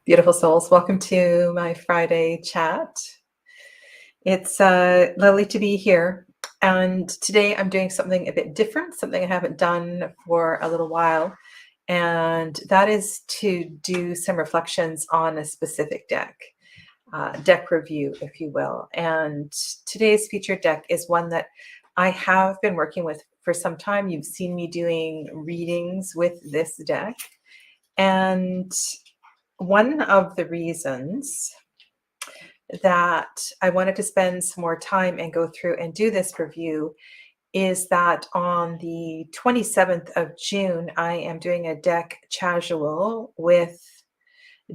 Beautiful souls, welcome to my Friday chat. It's lovely to be here. And today I'm doing something a bit different, something I haven't done for a little while. And that is to do some reflections on a specific deck review, if you will. And today's featured deck is one that I have been working with for some time. You've seen me doing readings with this deck. And one of the reasons that I wanted to spend some more time and go through and do this review is that on the 27th of June, I am doing a deck casual with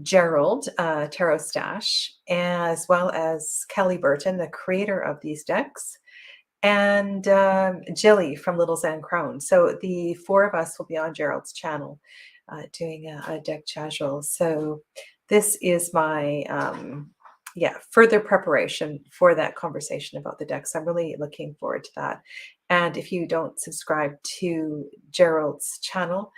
Gerald, Tarot Stash, as well as Kelly Burton, the creator of these decks, and Jilly from Little Zan Crone. So the four of us will be on Gerald's channel doing a deck casual. So this is my further preparation for that conversation about the decks. I'm really looking forward to that. And if you don't subscribe to Gerald's channel,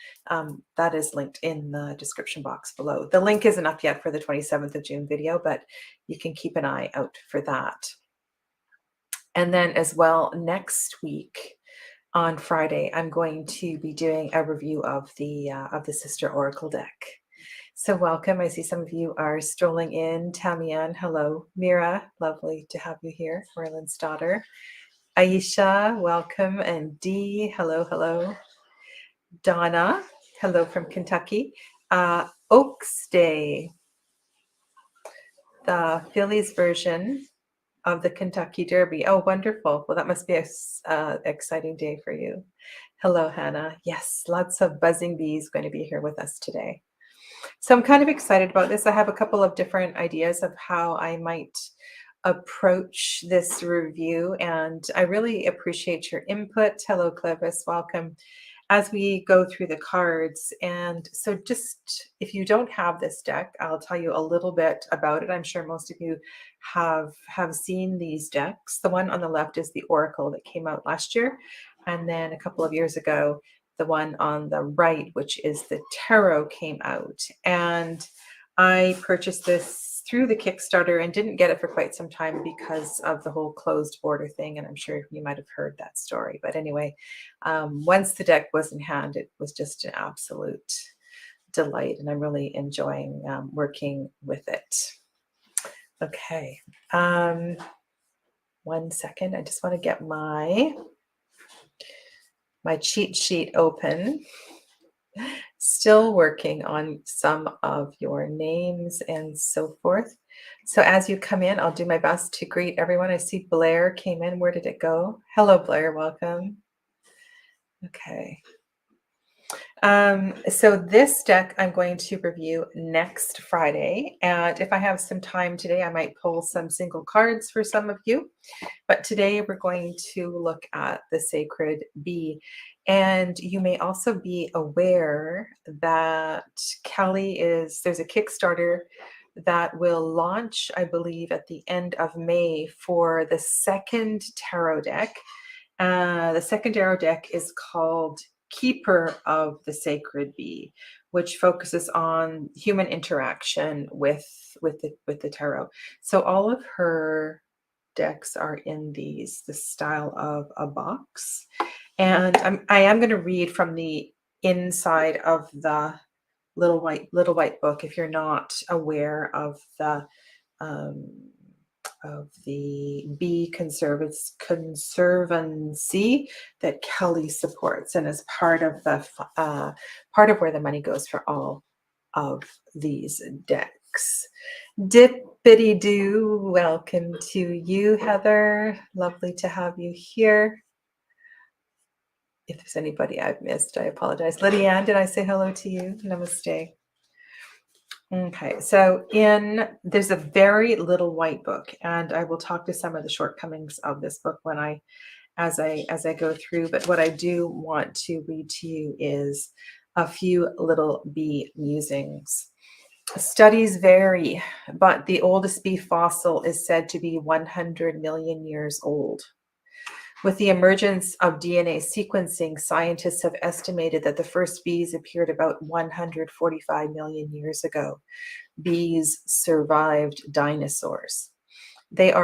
that is linked in the description box below. The link isn't up yet for the 27th of June video, but you can keep an eye out for that. And then as well, next week on Friday, I'm going to be doing a review of the Sister Oracle deck. So welcome. I see some of you are strolling in. Tamian, hello. Mira, lovely to have you here. Merlin's daughter. Aisha, welcome. And Dee, hello, hello. Donna, hello from Kentucky. Oaks Day, the Phillies version of the Kentucky Derby. Oh, wonderful. Well, that must be an exciting day for you. Hello, Hannah. Yes, lots of buzzing bees going to be here with us today. So I'm kind of excited about this. I have a couple of different ideas of how I might approach this review, and I really appreciate your input. Hello, Clevis. Welcome. As we go through the cards. And so just if you don't have this deck, I'll tell you a little bit about it. I'm sure most of you have seen these decks. The one on the left is the Oracle that came out last year. And then a couple of years ago, the one on the right, which is the Tarot, came out. And I purchased this through the Kickstarter and didn't get it for quite some time because of the whole closed border thing. And I'm sure you might have heard that story. But anyway, once the deck was in hand, it was just an absolute delight. And I'm really enjoying working with it. Okay. 1 second. I just want to get my cheat sheet open. Still working on some of your names and so forth. So as you come in, I'll do my best to greet everyone. I see Blair came in. Where did it go? Hello, Blair. Welcome. Okay. So this deck I'm going to review next Friday. And if I have some time today, I might pull some single cards for some of you. But today we're going to look at the Sacred Bee. And you may also be aware that there's a Kickstarter that will launch, I believe, at the end of May for the second tarot deck. The second tarot deck is called Keeper of the Sacred Bee, which focuses on human interaction with the tarot. So all of her decks are in the style of a box. And I am going to read from the inside of the little white book if you're not aware of the bee conservancy that Kelly supports, and is part of where the money goes for all of these decks. Dippity doo, welcome to you, Heather. Lovely to have you here. If there's anybody I've missed, I apologize. Lydia Ann, did I say hello to you? Namaste. Okay, so there's a very little white book, and I will talk to some of the shortcomings of this book as I go through. But what I do want to read to you is a few little bee musings. Studies vary, but the oldest bee fossil is said to be 100 million years old. With the emergence of DNA sequencing, scientists have estimated that the first bees appeared about 145 million years ago. Bees survived dinosaurs. There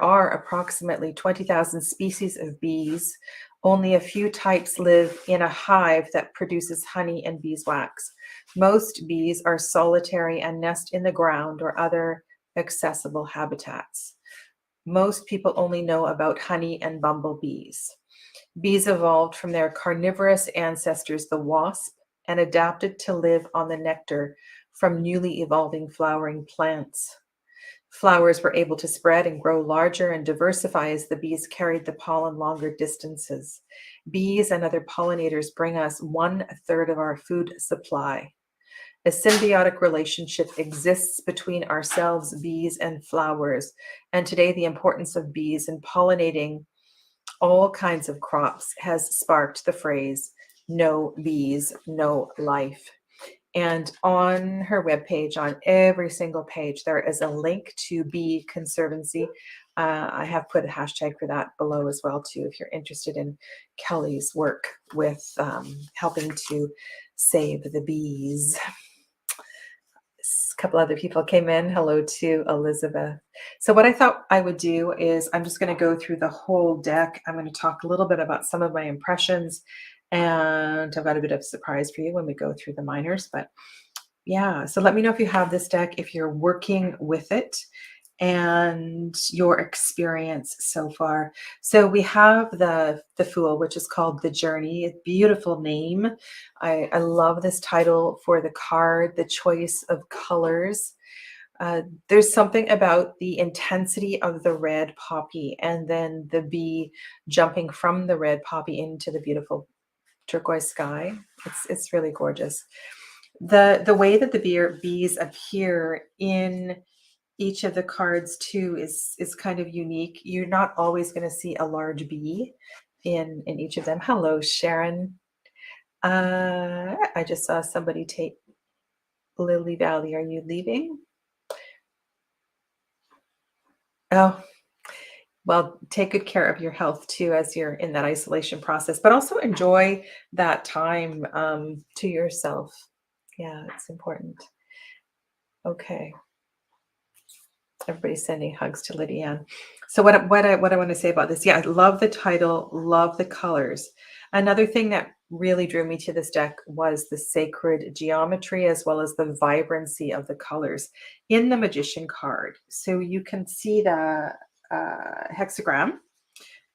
are approximately 20,000 species of bees. Only a few types live in a hive that produces honey and beeswax. Most bees are solitary and nest in the ground or other accessible habitats. Most people only know about honey and bumblebees. Bees evolved from their carnivorous ancestors, the wasp, and adapted to live on the nectar from newly evolving flowering plants. Flowers were able to spread and grow larger and diversify as the bees carried the pollen longer distances. Bees and other pollinators bring us 1/3 of our food supply. A symbiotic relationship exists between ourselves, bees, and flowers. And today, the importance of bees in pollinating all kinds of crops has sparked the phrase, no bees, no life. And on her webpage, on every single page, there is a link to Bee Conservancy. I have put a hashtag for that below as well, too, if you're interested in Kelly's work with helping to save the bees. A couple other people came in. Hello to Elizabeth. So what I thought I would do is I'm just going to go through the whole deck. I'm going to talk a little bit about some of my impressions, and I've got a bit of a surprise for you when we go through the minors. But yeah, so let me know if you have this deck, if you're working with it, and your experience so far. So we have the Fool, which is called The Journey. A beautiful name. I love this title for the card, the choice of colors. There's something about the intensity of the red poppy and then the bee jumping from the red poppy into the beautiful turquoise sky. It's really gorgeous. The way that the bees appear in each of the cards too is kind of unique. You're not always going to see a large bee in each of them. Hello, Sharon. I just saw somebody take Lily Valley. Are you leaving? Oh, well, take good care of your health too as you're in that isolation process, but also enjoy that time to yourself. Yeah, it's important. Okay. Everybody's sending hugs to Lydia. So what I want to say about this, yeah, I love the title, love the colors. Another thing that really drew me to this deck was the sacred geometry as well as the vibrancy of the colors in the Magician card. So you can see the hexagram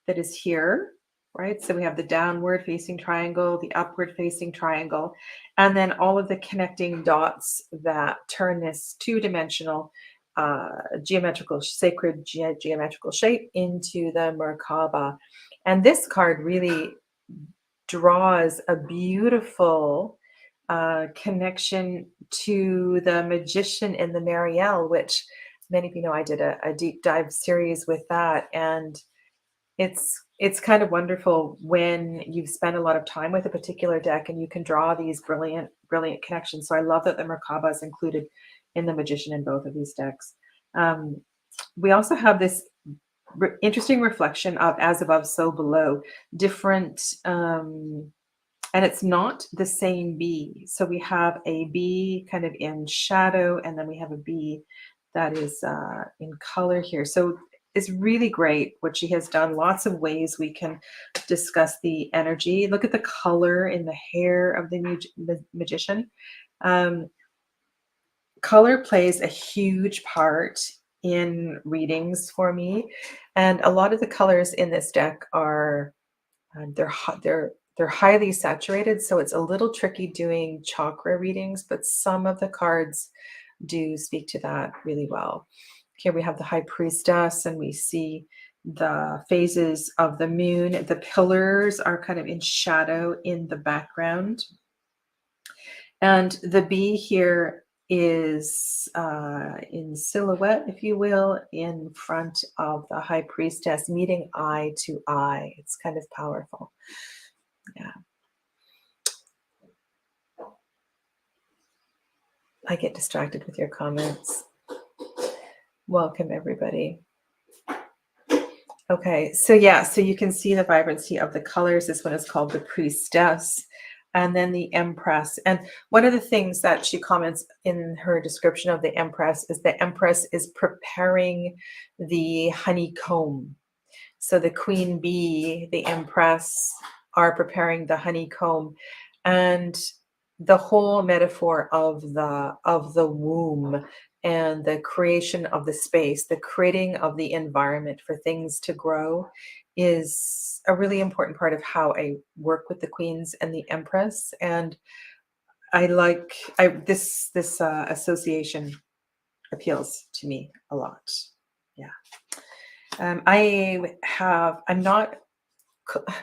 that is here, right? So we have the downward facing triangle, the upward facing triangle, and then all of the connecting dots that turn this two-dimensional geometrical, sacred geometrical shape into the Merkaba. And this card really draws a beautiful connection to the Magician in the Marielle, which many of you know I did a deep dive series with that. And it's kind of wonderful when you've spent a lot of time with a particular deck and you can draw these brilliant connections. So I love that the Merkaba is included in the Magician in both of these decks. We also have this interesting reflection of as above, so below, different, and it's not the same bee. So we have a bee kind of in shadow, and then we have a bee that is in color here. So it's really great what she has done. Lots of ways we can discuss the energy. Look at the color in the hair of the Magician. Color plays a huge part in readings for me, and a lot of the colors in this deck are they're highly saturated, so it's a little tricky doing chakra readings, but some of the cards do speak to that really well. Here we have the High Priestess, and we see the phases of the moon. The pillars are kind of in shadow in the background. And the bee here is in silhouette, if you will, in front of the High Priestess, meeting eye to eye. It's kind of powerful. Yeah. I get distracted with your comments. Welcome, everybody. Okay, so yeah, so you can see the vibrancy of the colors. This one is called the Priestess, and then the Empress. And one of the things that she comments in her description of the Empress is the Empress is preparing the honeycomb. So the queen bee, the empress are preparing the honeycomb, and the whole metaphor of the womb and the creation of the space, the creating of the environment for things to grow is a really important part of how I work with the queens and the empress. And I this association appeals to me a lot. Yeah. I'm not, I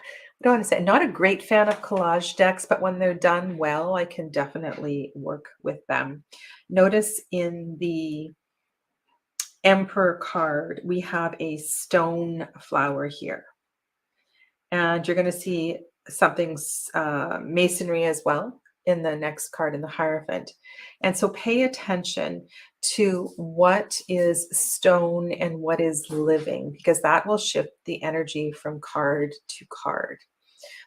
don't want to say, not a great fan of collage decks, but when they're done well, I can definitely work with them. Notice in the Emperor card, we have a stone flower here. And you're going to see something's masonry as well in the next card in the Hierophant. And so pay attention to what is stone and what is living, because that will shift the energy from card to card.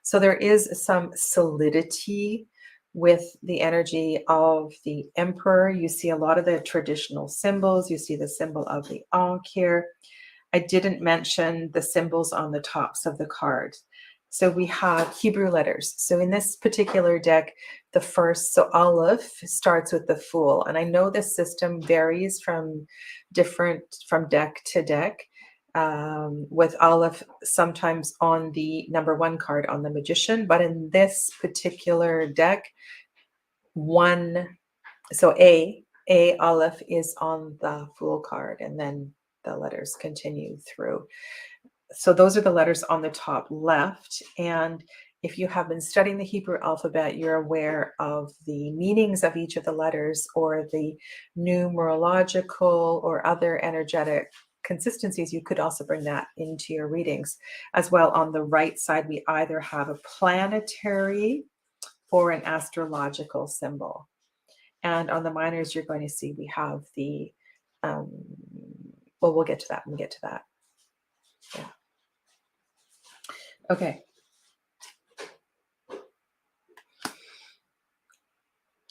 So there is some solidity with the energy of the Emperor. You see a lot of the traditional symbols. You see the symbol of the Ankh here. I didn't mention the symbols on the tops of the cards. So we have Hebrew letters. So in this particular deck, the first, so Aleph starts with the Fool. And I know this system varies from deck to deck. With Aleph sometimes on the number 1 card on the Magician. But in this particular deck, so A Aleph is on the Fool card, and then the letters continue through. So those are the letters on the top left. And if you have been studying the Hebrew alphabet, you're aware of the meanings of each of the letters, or the numerological or other energetic consistencies. You could also bring that into your readings as well. On the right side, we either have a planetary or an astrological symbol. And on the minors, you're going to see we have the, well, we'll get to that when we get to that. Yeah. Okay.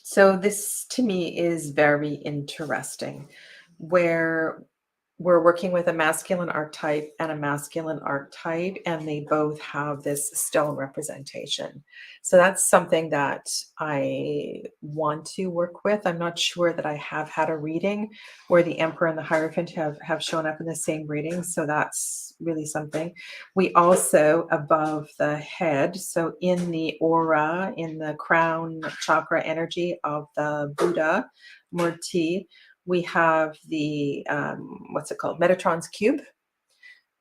So this to me is very interesting, where we're working with a masculine archetype and a masculine archetype, and they both have this stone representation. So that's something that I want to work with. I'm not sure that I have had a reading where the Emperor and the Hierophant have shown up in the same reading. So that's really something. We also, above the head, so in the aura, in the crown chakra energy of the Buddha Murti, we have the, what's it called? Metatron's cube.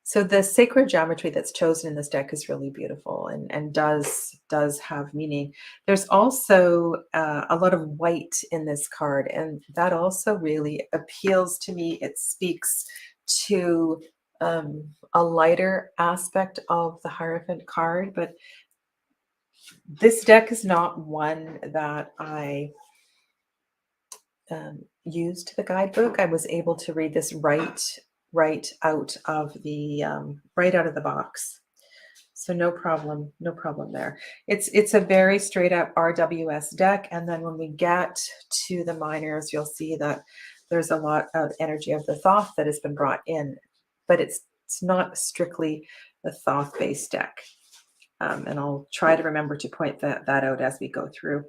So the sacred geometry that's chosen in this deck is really beautiful, and does have meaning. There's also a lot of white in this card, and that also really appeals to me. It speaks to a lighter aspect of the Hierophant card, but this deck is not one that I used the guidebook. I was able to read this right out of the box. So no problem there. It's a very straight up RWS deck. And then when we get to the minors, you'll see that there's a lot of energy of the Thoth that has been brought in, but it's not strictly a Thoth based deck. And I'll try to remember to point that out as we go through.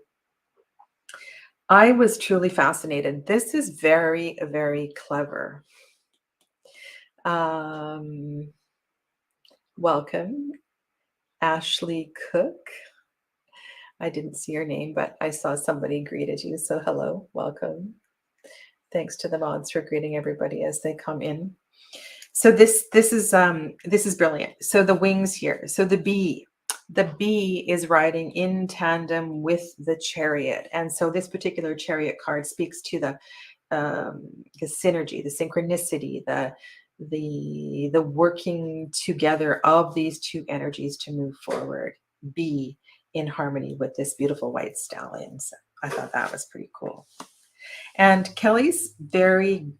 I was truly fascinated. This is very, very clever. Welcome, Ashley Cook. I didn't see your name, but I saw somebody greeted you. So hello, welcome. Thanks to the mods for greeting everybody as they come in. So this is brilliant. So the wings here. So the bee is riding in tandem with the chariot. And so this particular chariot card speaks to the synergy, the synchronicity, the working together of these two energies to move forward, be in harmony with this beautiful white stallion. So I thought that was pretty cool. And Kelly Burton,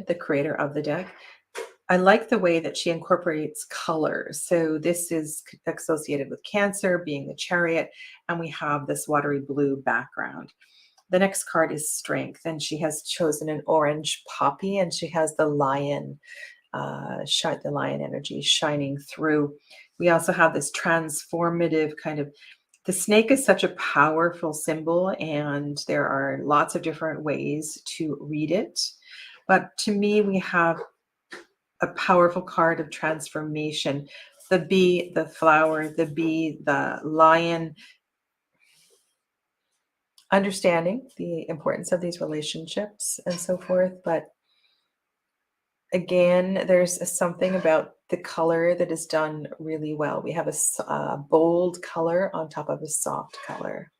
the creator of the deck, I like the way that she incorporates colors. So this is associated with Cancer, being the Chariot, and we have this watery blue background. The next card is Strength, and she has chosen an orange poppy, and she has the lion, the lion energy shining through. We also have this transformative kind of, the snake is such a powerful symbol, and there are lots of different ways to read it. But to me, we have a powerful card of transformation. The bee, the flower, the bee, the lion, understanding the importance of these relationships and so forth. But again, there's something about the color that is done really well. We have a bold color on top of a soft color.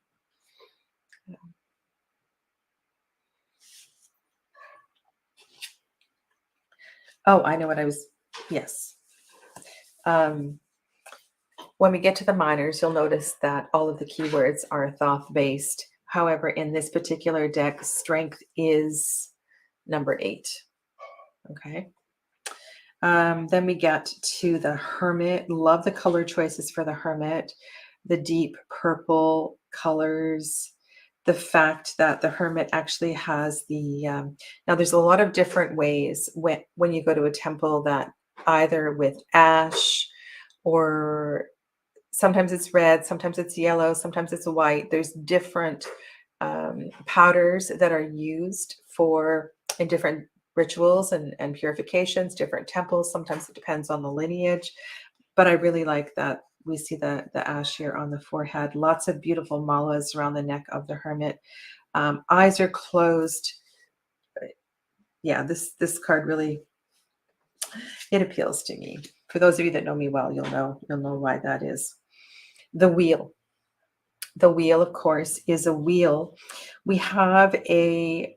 Oh, I know what I was, yes. When we get to the minors, you'll notice that all of the keywords are Thoth-based. However, in this particular deck, Strength is number 8. Okay. Then we get to the Hermit. Love the color choices for the Hermit. The deep purple colors. The fact that the Hermit actually has the... now, there's a lot of different ways when you go to a temple that either with ash or... sometimes it's red, sometimes it's yellow, sometimes it's white. There's different powders that are used in different rituals and purifications, different temples. Sometimes it depends on the lineage. But I really like that we see the ash here on the forehead. Lots of beautiful malas around the neck of the Hermit. Eyes are closed. Yeah, this card really, it appeals to me. For those of you that know me well, you'll know why that is. The wheel. The wheel, of course, is a wheel. We have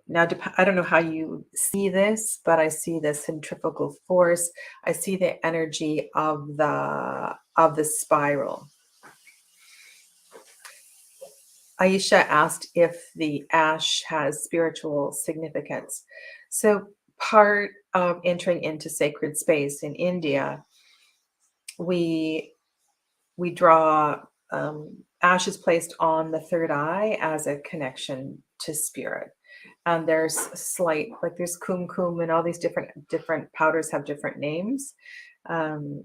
now I don't know how you see this, but I see the centrifugal force. I see the energy of the spiral. Aisha asked if the ash has spiritual significance. So part of entering into sacred space in India, we draw ash is placed on the third eye as a connection to spirit. And there's there's kumkum, and all these different powders have different names. And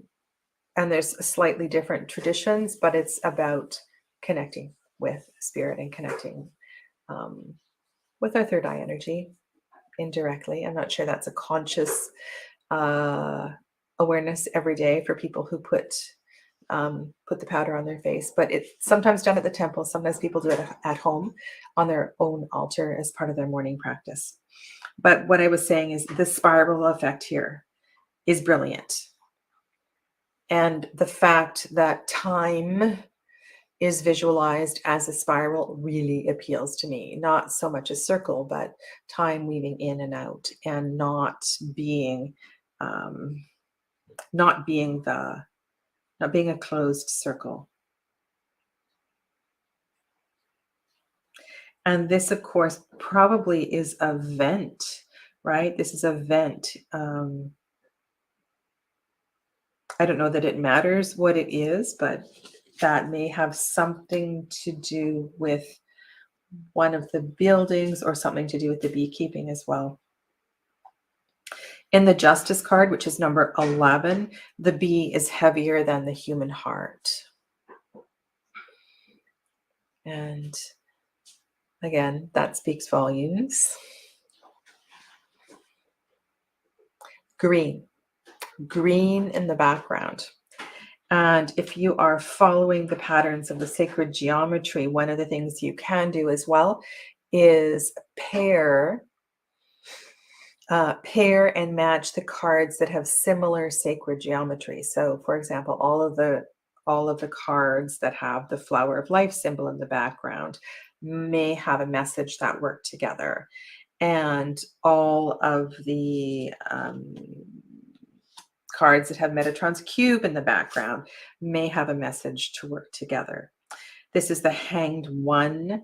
there's slightly different traditions, but it's about connecting with spirit and connecting with our third eye energy indirectly. I'm not sure that's a conscious awareness every day for people who put the powder on their face, but it's sometimes done at the temple. Sometimes people do it at home on their own altar as part of their morning practice. But what I was saying is the spiral effect here is brilliant. And the fact that time is visualized as a spiral really appeals to me. Not so much a circle, but time weaving in and out, and not being a closed circle. And this, of course, probably is a vent, right? This is a vent. I don't know that it matters what it is, but that may have something to do with one of the buildings or something to do with the beekeeping as well. In the Justice card, which is number 11, the bee is heavier than the human heart. And again, that speaks volumes. Green in the background. And if you are following the patterns of the sacred geometry, one of the things you can do as well is pair and match the cards that have similar sacred geometry. So, for example, all of the cards that have the flower of life symbol in the background may have a message that work together. And all of the cards that have Metatron's cube in the background may have a message to work together. This is the Hanged One.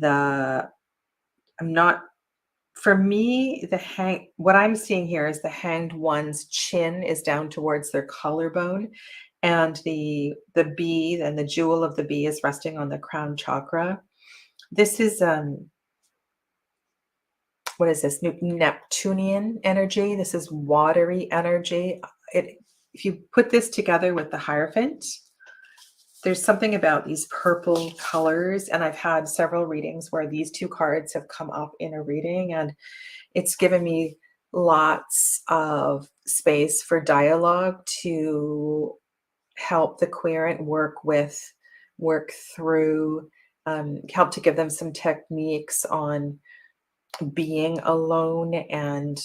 I'm not For me, what I'm seeing here is the hanged one's chin is down towards their collarbone, and the bee and the jewel of the bee is resting on the crown chakra. This is what is this? Neptunian energy. This is watery energy. If you put this together with the Hierophant, there's something about these purple colors, and I've had several readings where these two cards have come up in a reading, and it's given me lots of space for dialogue to help the querent work through, help to give them some techniques on being alone and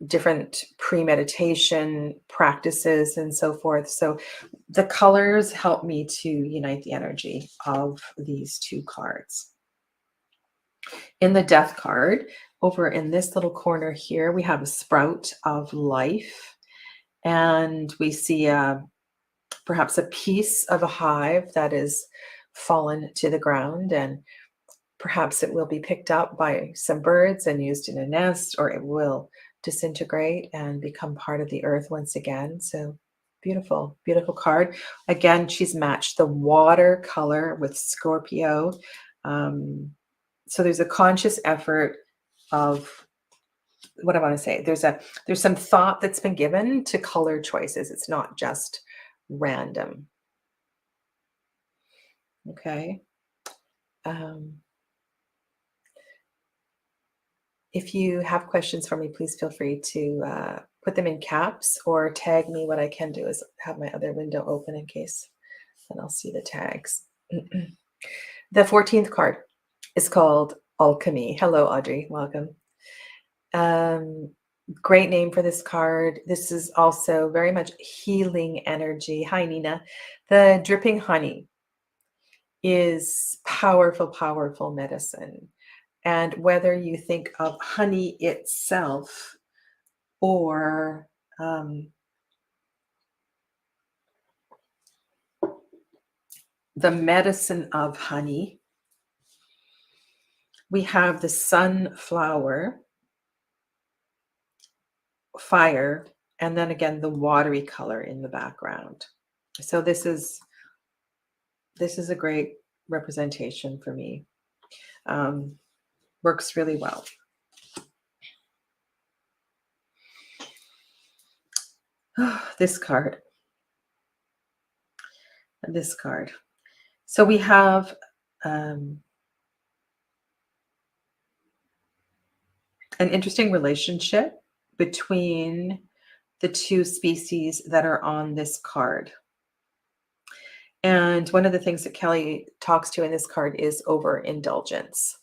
different premeditation practices and so forth. So the colors help me to unite the energy of these two cards. In the death card, over in this little corner here, we have a sprout of life, and we see perhaps a piece of a hive that is fallen to the ground, and perhaps it will be picked up by some birds and used in a nest, or it will disintegrate and become part of the earth once again. So beautiful, beautiful card. Again, she's matched the water color with Scorpio. So there's a conscious effort of, what I want to say, there's some thought that's been given to color choices. It's not just random. Okay. If you have questions for me, please feel free to put them in caps or tag me. What I can do is have my other window open in case, and I'll see the tags. The 14th card is called Alchemy. Hello, Audrey. Welcome. Great name for this card. This is also very much healing energy. Hi, Nina. The dripping honey is powerful, powerful medicine. And whether you think of honey itself or the medicine of honey, we have the sunflower, fire, and then again the watery color in the background. So this is a great representation for me. Works really well. This card. And this card. So we have an interesting relationship between the two species that are on this card. And one of the things that Kelly talks to in this card is overindulgence.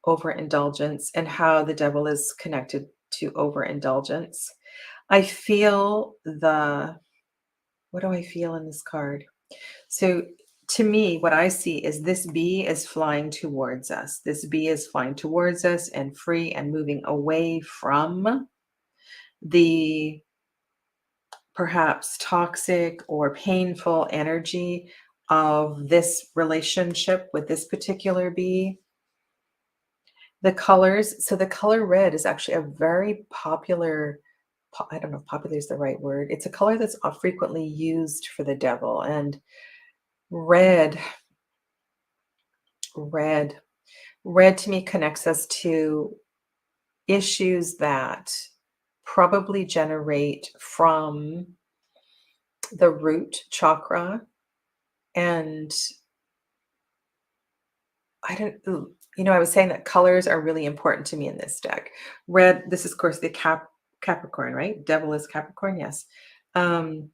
Overindulgence, and how the devil is connected to overindulgence. I feel what do I feel in this card? So to me, what I see is this bee is flying towards us. This bee is flying towards us and free and moving away from the perhaps toxic or painful energy of this relationship with this particular bee. The colors, so the color red is actually a very popular, I don't know if popular is the right word. It's a color that's frequently used for the devil. And red to me connects us to issues that probably generate from the root chakra. And I was saying that colors are really important to me in this deck. Red, this is of course the Capricorn, right? Devil is Capricorn, yes. And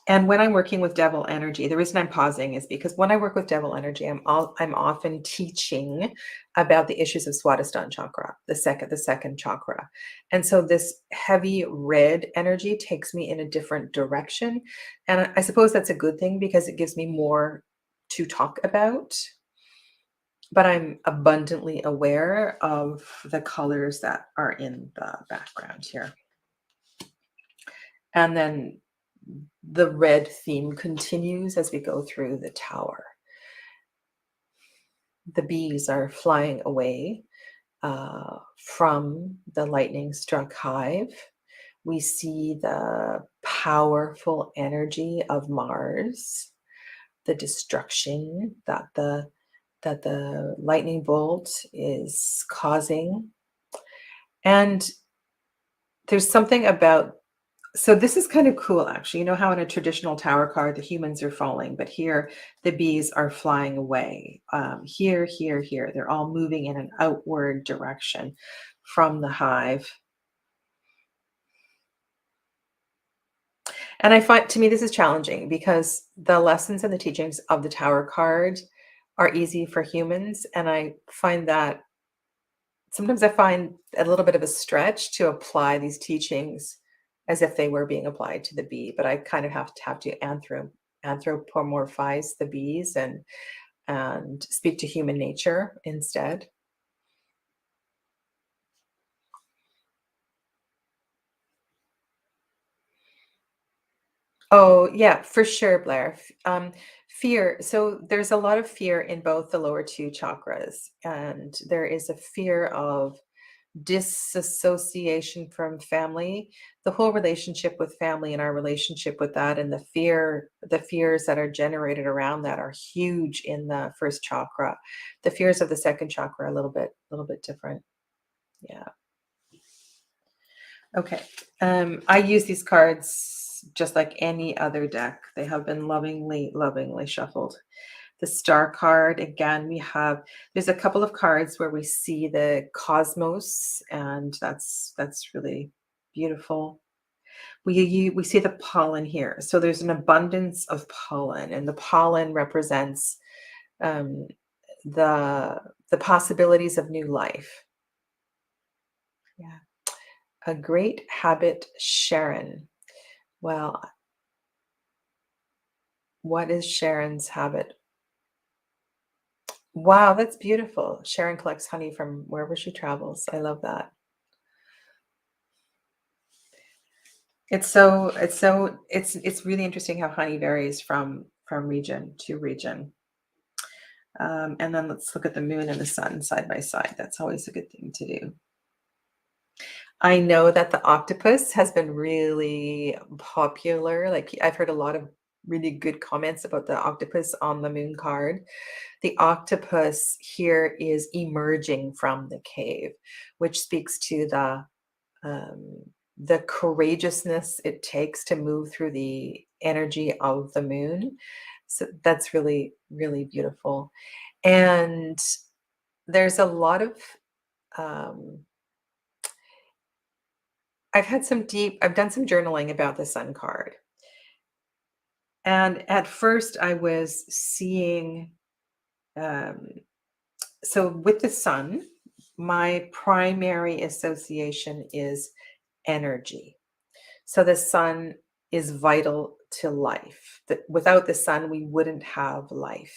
when I'm working with devil energy, the reason I'm pausing is because when I work with devil energy, I'm often teaching about the issues of Swadhisthana chakra, the second chakra. And so this heavy red energy takes me in a different direction. And I suppose that's a good thing because it gives me more to talk about. But I'm abundantly aware of the colors that are in the background here. And then the red theme continues as we go through the tower. the bees are flying away from the lightning struck hive. We see the powerful energy of Mars, the destruction that the lightning bolt is causing. And there's something about, so this is kind of cool actually. You know how in a traditional tower card the humans are falling, but here the bees are flying away. Here, they're all moving in an outward direction from the hive. And I find, to me, this is challenging because the lessons and the teachings of the Tower card are easy for humans. And I find that sometimes I find a little bit of a stretch to apply these teachings as if they were being applied to the bee. But I kind of have to anthropomorphize the bees and speak to human nature instead. Oh, yeah, for sure, Blair. Fear. So there's a lot of fear in both the lower two chakras, and there is a fear of disassociation from family, the whole relationship with family and our relationship with that, and the fears that are generated around that are huge in the first chakra. The fears of the second chakra are a little bit different. Yeah. Okay. I use these cards just like any other deck. They have been lovingly shuffled. The star card, again, there's a couple of cards where we see the cosmos, and that's really beautiful. We see the pollen here. So there's an abundance of pollen, and the pollen represents um, the the possibilities of new life. Yeah. A great habit, Sharon. Well, what is Sharon's habit? Wow, that's beautiful. Sharon collects honey from wherever she travels. I love that. It's really interesting how honey varies from region to region. And then let's look at the moon and the sun side by side. That's always a good thing to do. I know that the octopus has been really popular. Like I've heard a lot of really good comments about the octopus on the moon card. The octopus here is emerging from the cave, which speaks to um, the courageousness it takes to move through the energy of the moon. So that's really, really beautiful. And there's a lot of, um, I've done some journaling about the sun card. And at first I was seeing, um, so with the sun, my primary association is energy. So the sun is vital to life. Without the sun, we wouldn't have life.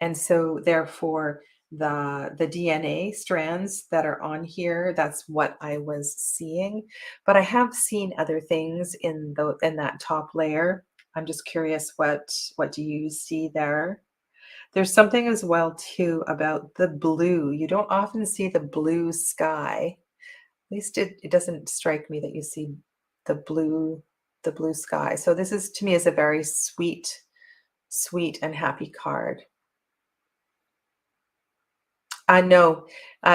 And so therefore the DNA strands that are on here, that's what I was seeing. But I have seen other things in that top layer. I'm just curious, what do you see there? There's something as well too about the blue. You don't often see the blue sky. At least it doesn't strike me that you see the blue sky. So this is, to me, is a very sweet and happy card. No,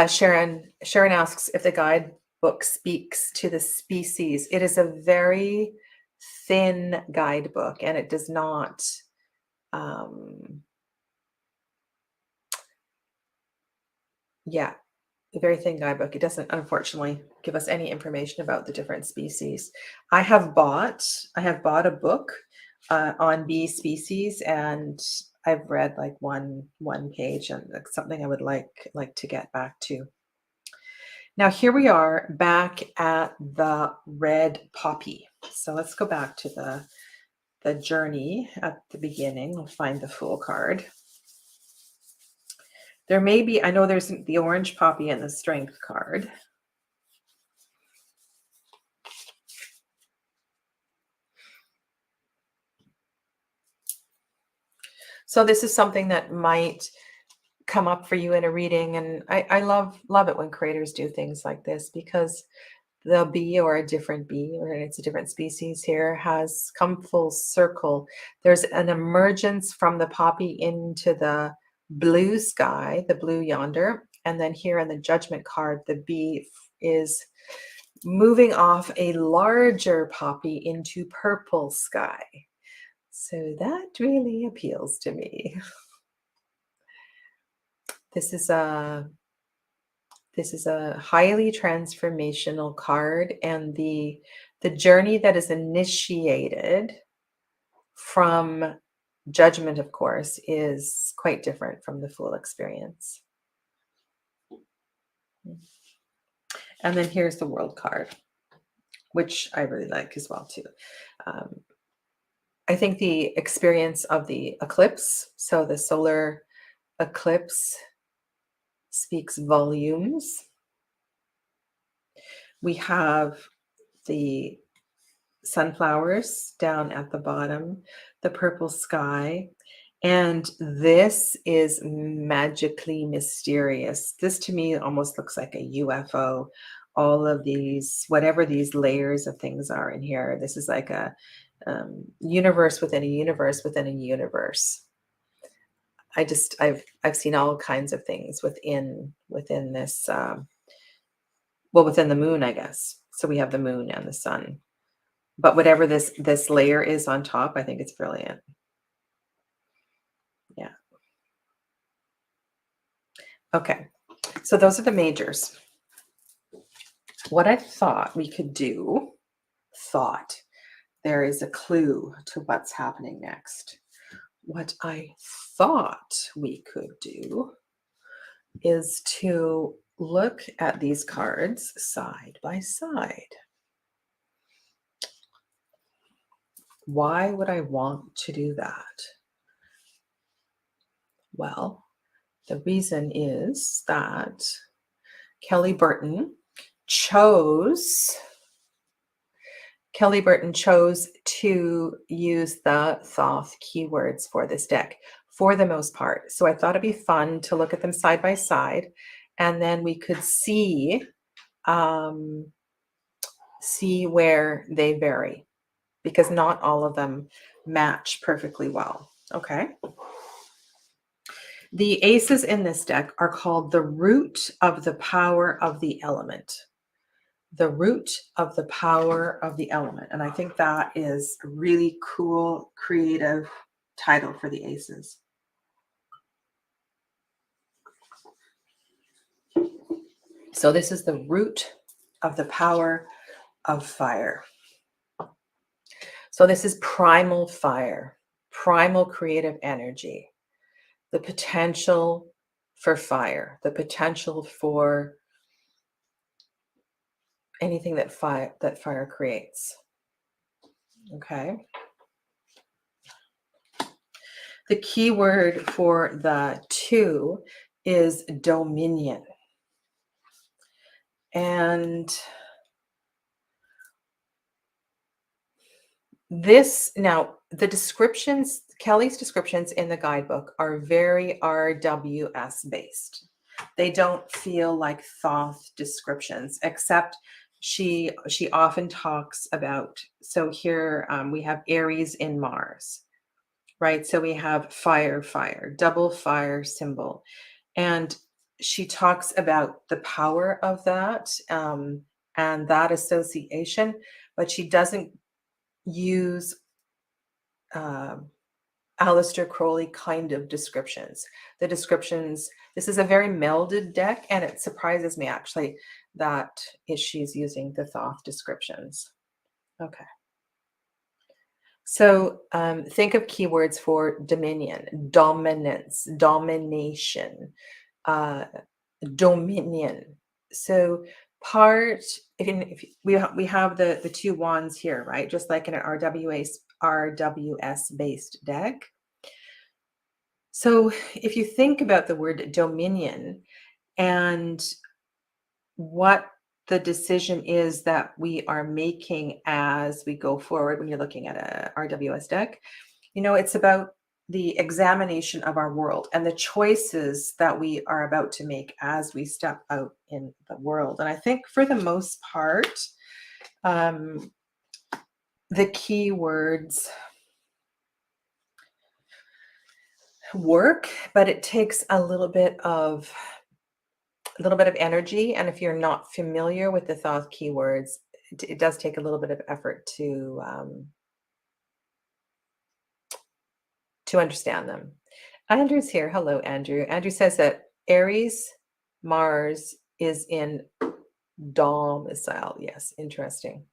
Sharon asks if the guidebook speaks to the species. It is a very thin guidebook, and it does not. Um, yeah, a very thin guidebook. It doesn't, unfortunately, give us any information about the different species. I have bought a book on bee species, and I've read like one page, and it's something I would like to get back to. Now here we are back at the red poppy. So let's go back to the journey at the beginning. We'll find the Fool card. There may be, I know there's the orange poppy and the Strength card. So this is something that might come up for you in a reading. And I love it when creators do things like this, because the bee, or a different bee, or it's a different species here, has come full circle. There's an emergence from the poppy into the blue sky, the blue yonder. And then here in the judgment card, the bee is moving off a larger poppy into purple sky. So that really appeals to me. This is a highly transformational card, and the journey that is initiated from judgment, of course, is quite different from the Fool experience. And then here's the World card, which I really like as well too. I think the experience of the eclipse, so the solar eclipse, speaks volumes. We have the sunflowers down at the bottom, the purple sky, and this is magically mysterious. This to me almost looks like a UFO. All of these, whatever these layers of things are in here, this is like a universe within a universe within a universe. I've seen all kinds of things within this, well, within the moon, I guess. So we have the moon and the sun. But whatever this layer is on top, I think it's brilliant. Yeah. Okay. So those are the majors. What I thought we could do, there is a clue to what's happening next. What I thought we could do is to look at these cards side by side. Why would I want to do that? Well, the reason is that Kelly Burton chose to use the Thoth keywords for this deck for the most part. So I thought it'd be fun to look at them side by side, and then we could see where they vary, because not all of them match perfectly well. Okay. The aces in this deck are called the root of the power of the element. The root of the power of the element. And I think that is a really cool, creative title for the aces. So this is the root of the power of fire. So this is primal fire, primal creative energy, the potential for fire, the potential for anything that fire creates. Okay. The key word for the 2 is dominion. And this, now the descriptions, Kelly's descriptions in the guidebook are very RWS based. They don't feel like Thoth descriptions, except she often talks about, so here we have Aries in Mars, right? So we have fire, double fire symbol. And she talks about the power of that and that association, but she doesn't use Aleister Crowley kind of descriptions. The descriptions, this is a very melded deck, and it surprises me actually that she's using the Thoth descriptions. Okay. So think of keywords for dominion, dominance, domination, dominion. So if we have the 2 wands here, right? Just like in an RWS based deck. So if you think about the word dominion and what the decision is that we are making as we go forward, when you're looking at a RWS deck, it's about the examination of our world and the choices that we are about to make as we step out in the world. And I think for the most part, the key words work, but it takes a little bit of energy. And if you're not familiar with the thought keywords, it does take a little bit of effort to understand them. Andrew's here. Hello, Andrew. Andrew says that Aries, Mars is in domicile. Yes, interesting.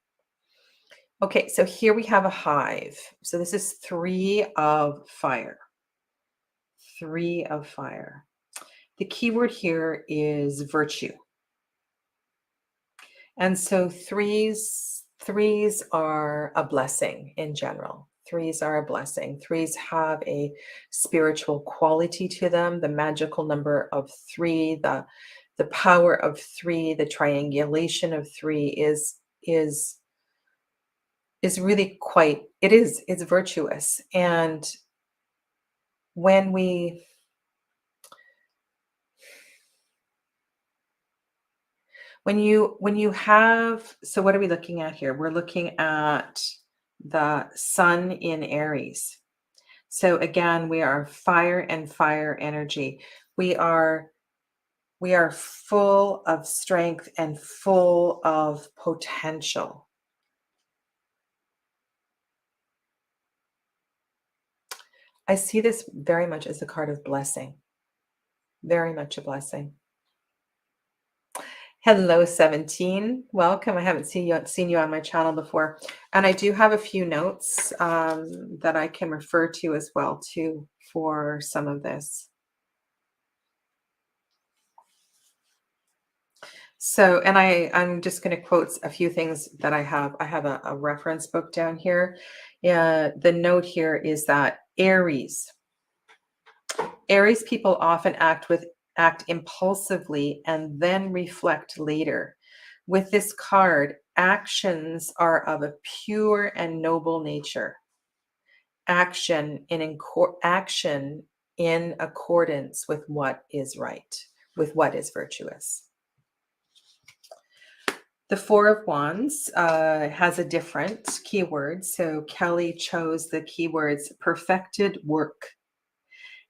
Okay, so here we have a hive. So this is 3 of fire. 3 of fire. The key word here is virtue. And so threes are a blessing in general. Threes are a blessing. Threes have a spiritual quality to them. The magical number of 3, the power of 3, the triangulation of 3 is really quite, it's virtuous. And when you have, so what are we looking at here? We're looking at the sun in Aries. So again, we are fire and fire energy. We are full of strength and full of potential. I see this very much as a card of blessing. Very much a blessing. Hello, 17. Welcome. I haven't seen you on my channel before. And I do have a few notes that I can refer to as well too for some of this. So, and I'm just going to quote a few things that I have. I have a reference book down here. Yeah, the note here is that Aries people often act impulsively and then reflect later. With this card, actions are of a pure and noble nature. Action in accordance with what is right, with what is virtuous. The 4 of Wands has a different keyword. So Kelly chose the keywords perfected work.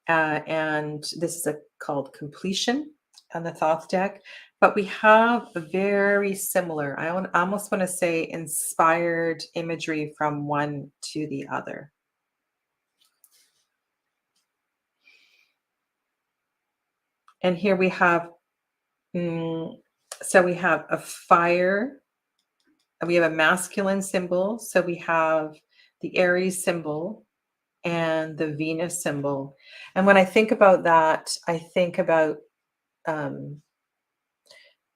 And this is called completion on the Thoth deck. But we have a very similar, I almost want to say inspired imagery from one to the other. And here we have, so we have a fire, we have a masculine symbol. So we have the Aries symbol and the Venus symbol. And when I think about that, I think about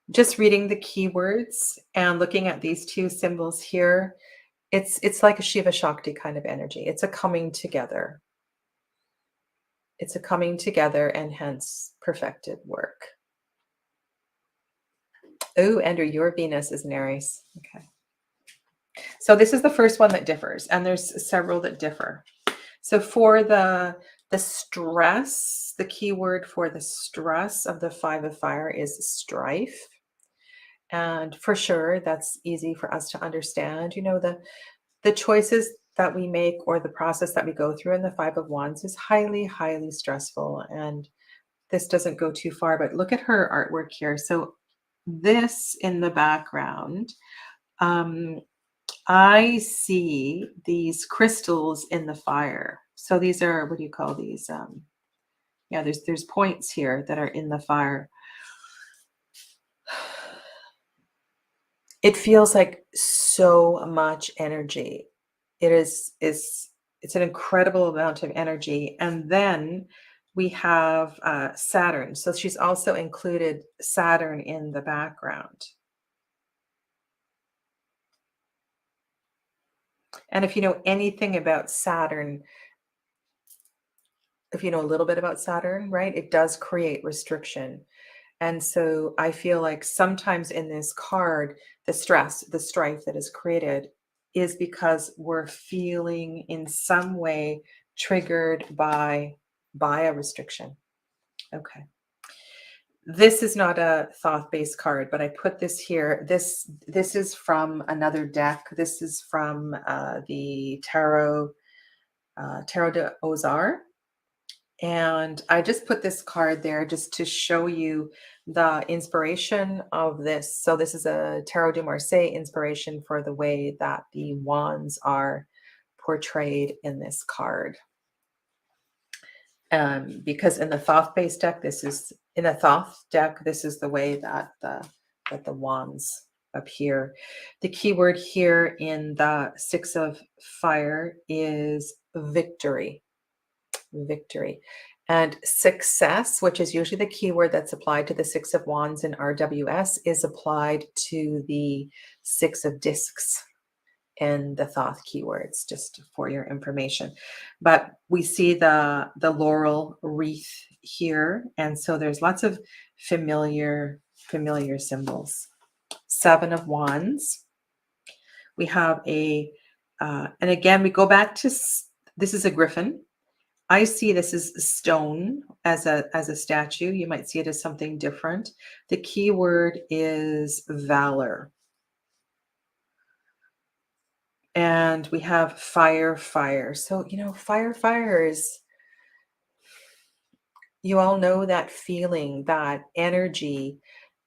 just reading the keywords and looking at these 2 symbols here. It's like a Shiva Shakti kind of energy. It's a coming together. It's a coming together and hence perfected work. Oh, Andrew, your Venus is in Aries. Okay. So this is the first one that differs, and there's several that differ. So for the stress, the key word for the stress of the 5 of fire is strife. And for sure, that's easy for us to understand. You know, the choices that we make or the process that we go through in the 5 of Wands is highly, highly stressful. And this doesn't go too far, but look at her artwork here. So this in the background, I see these crystals in the fire. So these are, what do you call these? Yeah, there's points here that are in the fire. It feels like so much energy. It's an incredible amount of energy. And then we have Saturn. So she's also included Saturn in the background. And if you know anything about Saturn, if you know a little bit about Saturn, right, it does create restriction. And so I feel like sometimes in this card, the stress, the strife that is created is because we're feeling in some way triggered by a restriction. Okay. This is not a thought-based card, but I put this here. This is from another deck. This is from the Tarot de Ozar. And I just put this card there just to show you the inspiration of this. So this is a Tarot de Marseille inspiration for the way that the wands are portrayed in this card. Because in the Thoth-based deck, this is the way that the wands appear. The keyword here in the Six of Fire is victory. Victory. And success, which is usually the keyword that's applied to the Six of Wands in RWS, is applied to the Six of Discs in the Thoth keywords, just for your information. But we see the laurel wreath here, and so there's lots of familiar symbols. Seven of Wands. We have and again, we go back to, this is a griffin. I see this as stone, as a statue. You might see it as something different. The key word is valor. And we have fire. So, fire is, you all know that feeling, that energy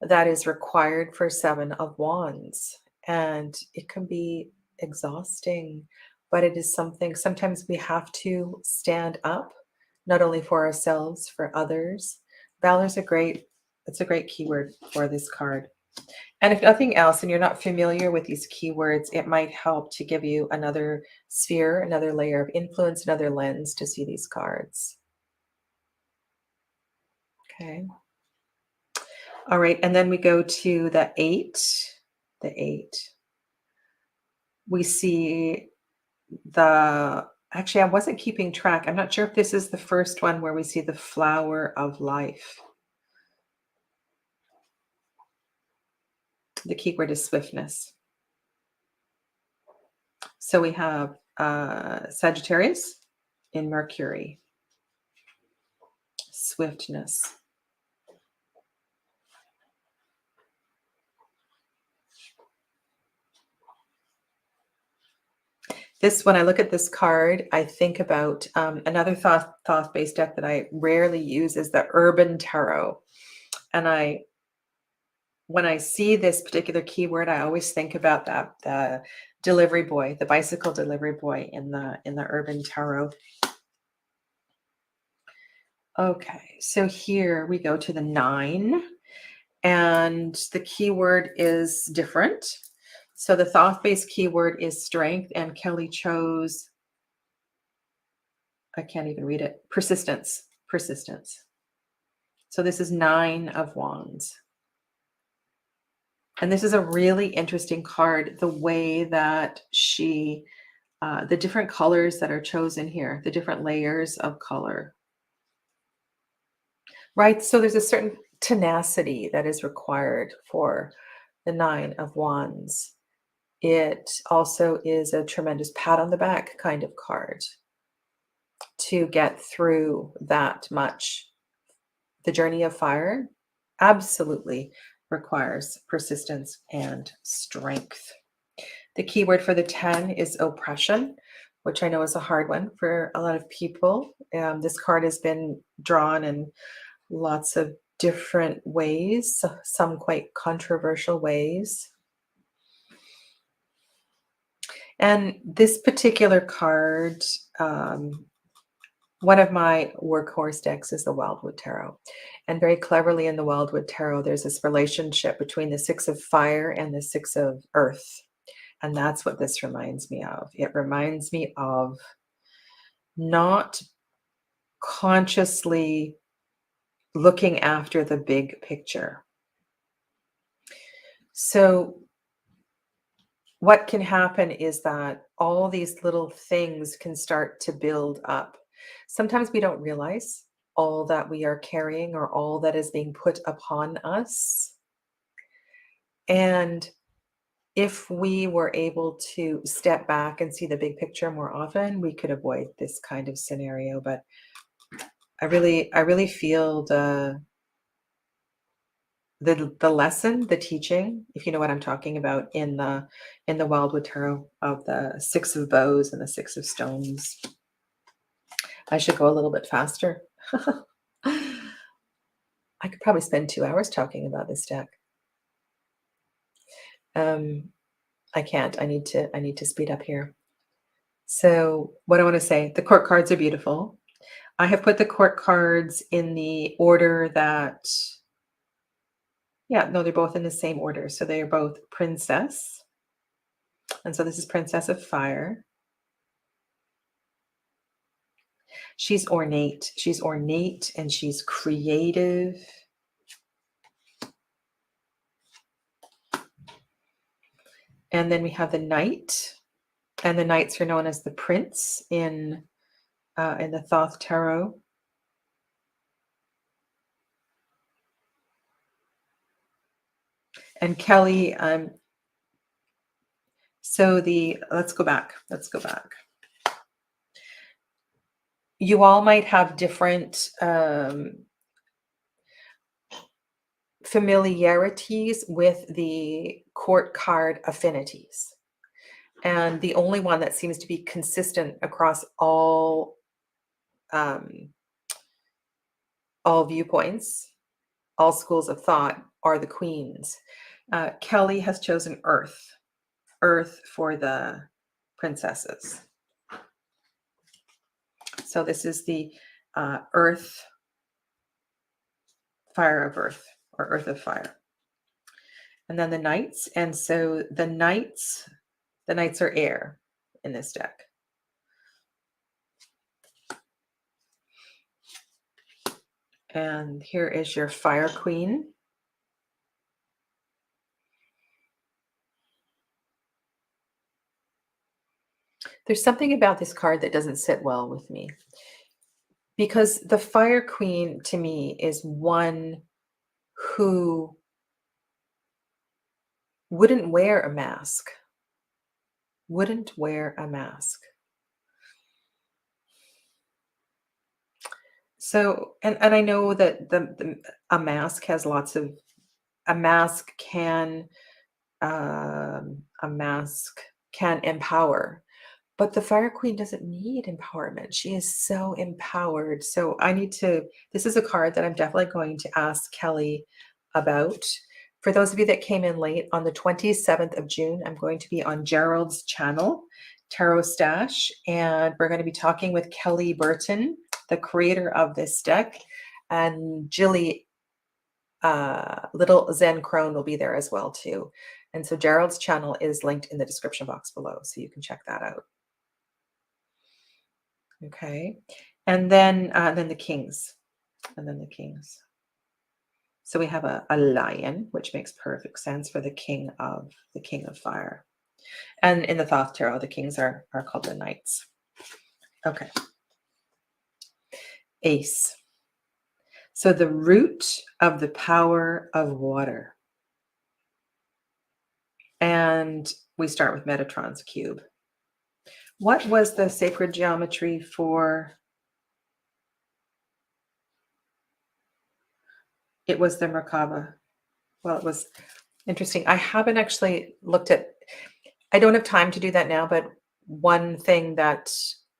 that is required for Seven of Wands. And it can be exhausting, but it is something, sometimes we have to stand up, not only for ourselves, for others. Valor's it's a great keyword for this card. And if nothing else, and you're not familiar with these keywords, it might help to give you another sphere, another layer of influence, another lens to see these cards. Okay. All right. And then we go to the 8. The 8. We see actually, I wasn't keeping track. I'm not sure if this is the first one where we see the flower of life. The keyword is swiftness. So we have Sagittarius in Mercury. Swiftness. When I look at this card, I think about another Thoth-based deck that I rarely use is the Urban Tarot. And when I see this particular keyword, I always think about the delivery boy, the bicycle delivery boy in the Urban Tarot. Okay, so here we go to the 9, and the keyword is different. So the Thoth-based keyword is strength, and Kelly chose, I can't even read it, persistence. So this is 9 of Wands. And this is a really interesting card, the way that the different colors that are chosen here, the different layers of color. Right, so there's a certain tenacity that is required for the 9 of Wands. It also is a tremendous pat on the back kind of card to get through that much. The journey of fire absolutely requires persistence and strength. The keyword for the 10 is oppression, which I know is a hard one for a lot of people. This card has been drawn in lots of different ways, some quite controversial ways. And this particular card, one of my workhorse decks is the Wildwood Tarot. And very cleverly in the Wildwood Tarot, there's this relationship between the 6 of fire and the 6 of earth. And that's what this reminds me of. It reminds me of not consciously looking after the big picture. So what can happen is that all these little things can start to build up. Sometimes we don't realize all that we are carrying or all that is being put upon us. And if we were able to step back and see the big picture more often, we could avoid this kind of scenario. But I really feel the lesson, the teaching, if you know what I'm talking about, in the Wildwood Tarot of the Six of Bows and the Six of Stones. I should go a little bit faster. I could probably spend 2 hours talking about this deck. I can't. I need to speed up here. So what I want to say, the court cards are beautiful. I have put the court cards in the order that, yeah, no, they're both in the same order. So they are both Princess. And so this is Princess of Fire. She's ornate. She's ornate and she's creative. And then we have the Knight. And the Knights are known as the Prince in the Thoth Tarot. And Kelly, let's go back. You all might have different familiarities with the court card affinities. And the only one that seems to be consistent across all viewpoints, all schools of thought, are the queens. Kelly has chosen Earth for the princesses. So this is the Earth, Fire of Earth, or Earth of Fire. And then the Knights, and so the Knights are air in this deck. And here is your Fire Queen. There's something about this card that doesn't sit well with me, because the Fire Queen to me is one who wouldn't wear a mask. So, and I know that a mask has lots of, a mask can empower, but the Fire Queen doesn't need empowerment. She is so empowered. So this is a card that I'm definitely going to ask Kelly about. For those of you that came in late, on the 27th of June, I'm going to be on Gerald's channel, Tarot Stash, and we're going to be talking with Kelly Burton, the creator of this deck, and Jilly, Little Zen Crone, will be there as well too. And so Gerald's channel is linked in the description box below, so you can check that out. Okay, and then the kings, So we have a lion, which makes perfect sense for the king of fire. And in the Thoth Tarot, the kings are called the knights. Okay. Ace. So the root of the power of water. And we start with Metatron's cube. What was the sacred geometry for? It was the Merkaba. Well, it was interesting. I haven't actually looked at, I don't have time to do that now, but one thing that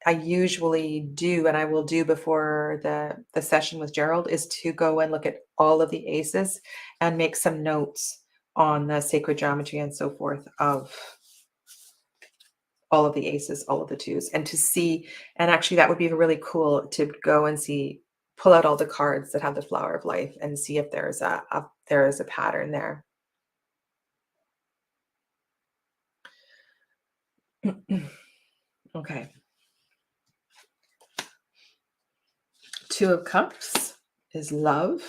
I usually do, and I will do before the session with Gerald, is to go and look at all of the aces and make some notes on the sacred geometry and so forth of all of the aces, all of the twos, and to see, and actually that would be really cool to go and see, pull out all the cards that have the flower of life and see if there's a pattern there. Okay. Two of Cups is love.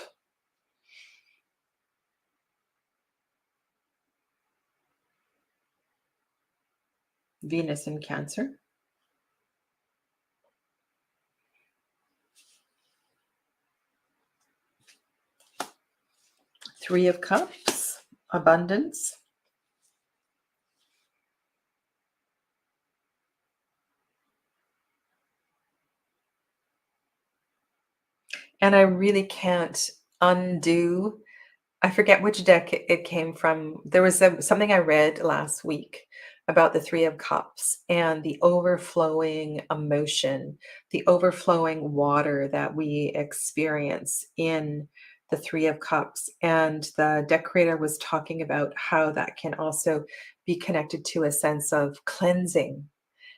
Venus in Cancer. Three of Cups, abundance. And I really can't undo. I forget which deck it came from. There was something I read last week about the Three of Cups and the overflowing emotion, the overflowing water that we experience in the Three of Cups. And the deck creator was talking about how that can also be connected to a sense of cleansing.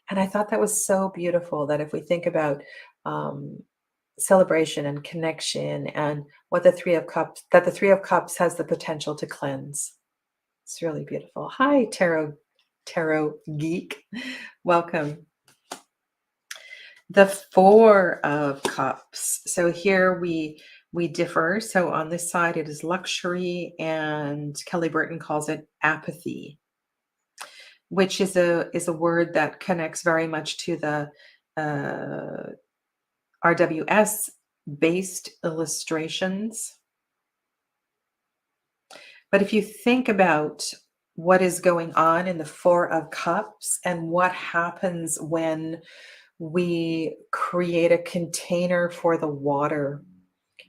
And I thought that was so beautiful that if we think about um, celebration and connection and what the Three of Cups, that the Three of Cups has the potential to cleanse. It's really beautiful. Hi, Tarot Geek. Welcome. The Four of Cups. So here we differ. So on this side it is luxury, and Kelly Burton calls it apathy, which is a word that connects very much to the uh, RWS based illustrations. But if you think about what is going on in the Four of Cups and what happens when we create a container for the water.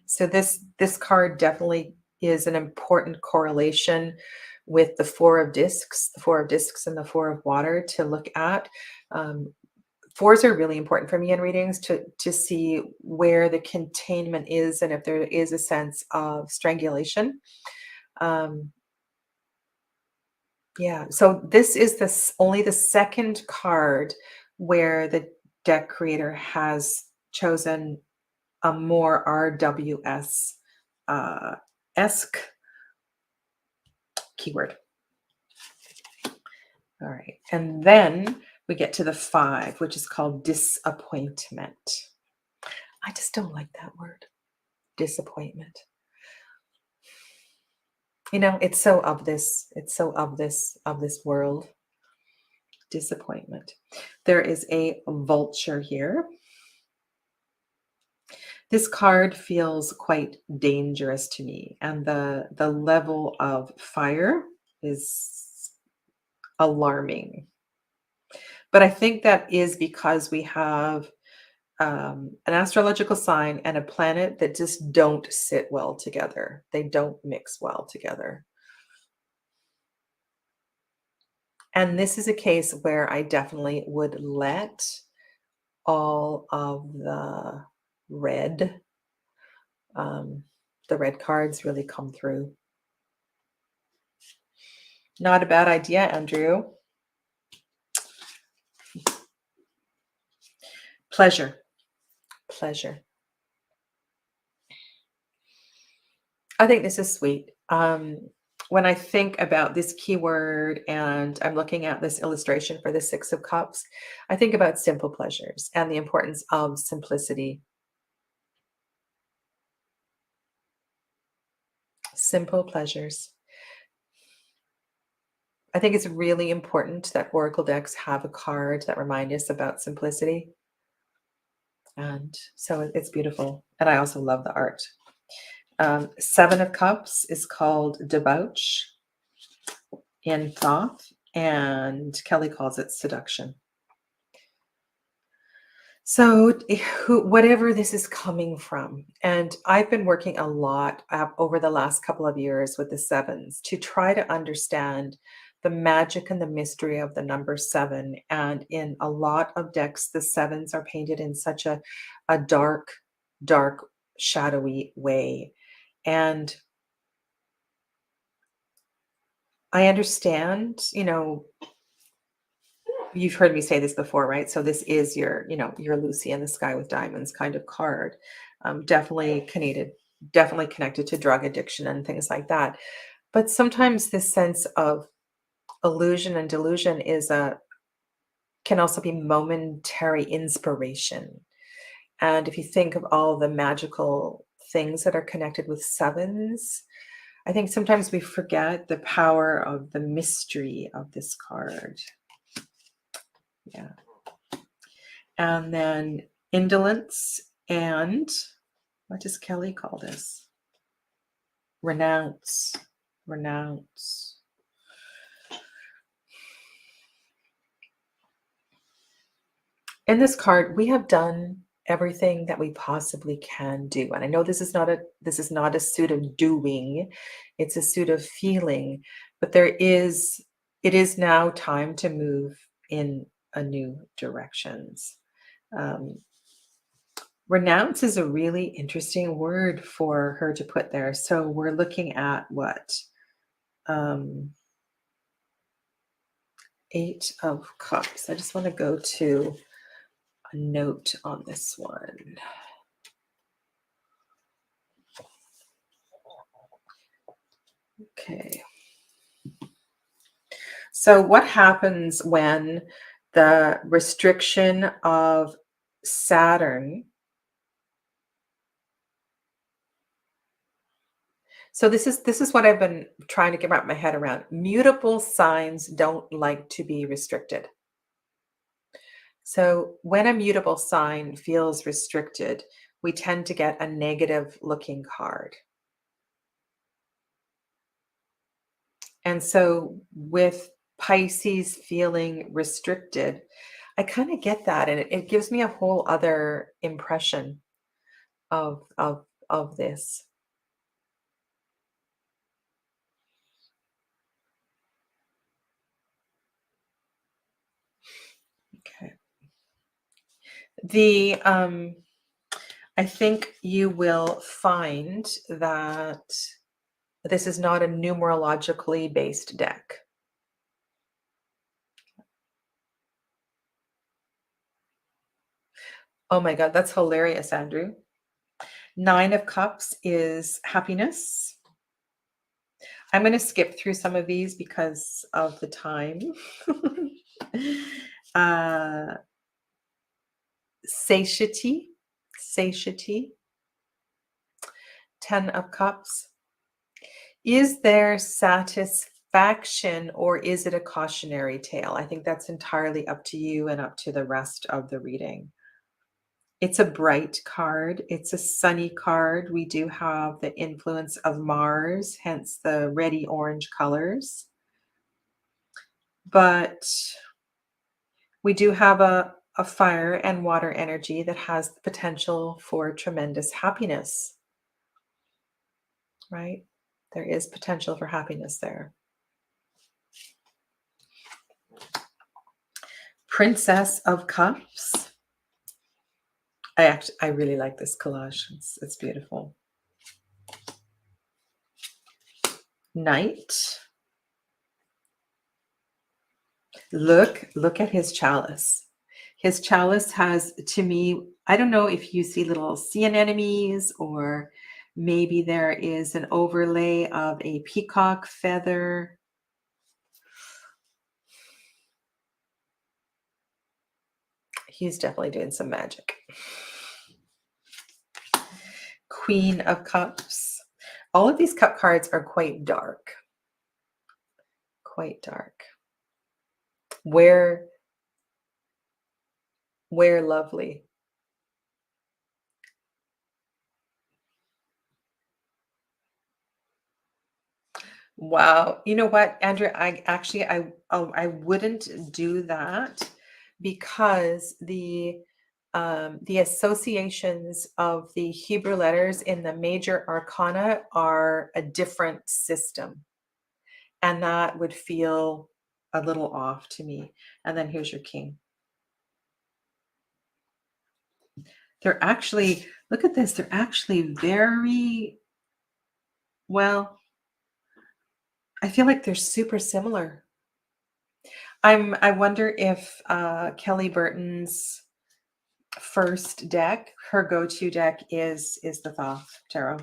So this card definitely is an important correlation with the Four of Discs, and the Four of Water to look at. Um, Fours are really important for me in readings to see where the containment is and if there is a sense of strangulation. Um, yeah, so this is only the second card where the deck creator has chosen a more RWS esque keyword. All right, and then we get to the 5, which is called disappointment. I just don't like that word, disappointment. You know, it's so of this, of this world. Disappointment. There is a vulture here. This card feels quite dangerous to me, and the level of fire is alarming. But I think that is because we have an astrological sign and a planet that just don't sit well together. They don't mix well together. And this is a case where I definitely would let all of red, the red cards really come through. Not a bad idea, Andrew. Pleasure. Pleasure. I think this is sweet. When I think about this keyword and I'm looking at this illustration for the Six of Cups, I think about simple pleasures and the importance of simplicity. Simple pleasures. I think it's really important that Oracle decks have a card that reminds us about simplicity. And so it's beautiful. And I also love the art. 7 of Cups is called debauch in Thoth, and Kelly calls it seduction. So whatever this is coming from, and I've been working a lot over the last couple of years with the sevens to try to understand the magic and the mystery of the number 7. And in a lot of decks, the sevens are painted in such a dark, dark, shadowy way. And I understand, you've heard me say this before, right? So this is your Lucy in the Sky with Diamonds kind of card. Definitely connected to drug addiction and things like that. But sometimes this sense of illusion and delusion can also be momentary inspiration. And if you think of all the magical things that are connected with sevens, I think sometimes we forget the power of the mystery of this card. Yeah. And then indolence and what does Kelly call this? Renounce. Renounce. In this card, we have done everything that we possibly can do. And I know this is not a suit of doing, it's a suit of feeling, but it is now time to move in a new directions. Um, Renounce is a really interesting word for her to put there. So we're looking at what? Um, Eight of Cups. I just want to go to a note on this one. Okay. So what happens when the restriction of Saturn? So this is what I've been trying to get wrap my head around. Mutable signs don't like to be restricted. So when a mutable sign feels restricted, we tend to get a negative looking card. And so with Pisces feeling restricted, I kind of get that. And it gives me a whole other impression of this. Okay. I think you will find that this is not a numerologically based deck. Oh my God, that's hilarious, Andrew. 9 of Cups is happiness. I'm going to skip through some of these because of the time. uh, satiety, satiety. 10 of Cups. Is there satisfaction or is it a cautionary tale? I think that's entirely up to you and up to the rest of the reading. It's a bright card. It's a sunny card. We do have the influence of Mars, hence the reddy orange colors. But we do have a fire and water energy that has the potential for tremendous happiness, right? There is potential for happiness there. Princess of Cups. I really like this collage. It's beautiful. Knight. Look at his chalice. His chalice has, to me, I don't know if you see little sea anemones or maybe there is an overlay of a peacock feather. He's definitely doing some magic. Queen of Cups. All of these cup cards are quite dark. Quite dark. Where lovely. Wow. You know what, Andrew? I wouldn't do that because the associations of the Hebrew letters in the major arcana are a different system, and that would feel a little off to me. And then here's your king. They're actually, look at this. They're actually very well. I feel like they're super similar. I wonder if Kelly Burton's first deck, her go-to deck is the Thoth Tarot.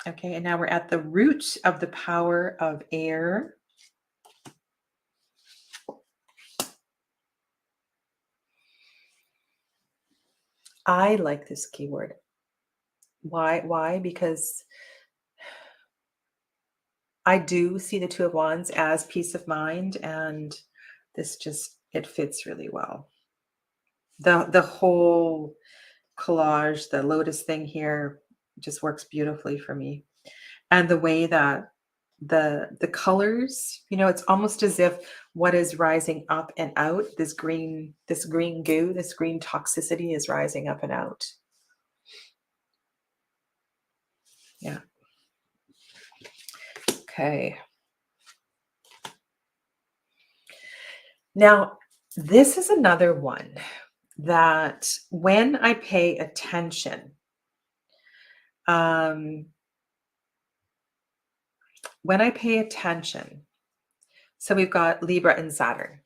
Okay, and now we're at the root of the power of air. I like this keyword. Why? Because I do see the Two of Wands as peace of mind, and this just, it fits really well. The whole collage, the lotus thing here just works beautifully for me. And the way that the colors, it's almost as if what is rising up and out, this green goo, this green toxicity is rising up and out. Yeah. Okay. Now, this is another one that when I pay attention, um, when I pay attention, so we've got Libra and Saturn,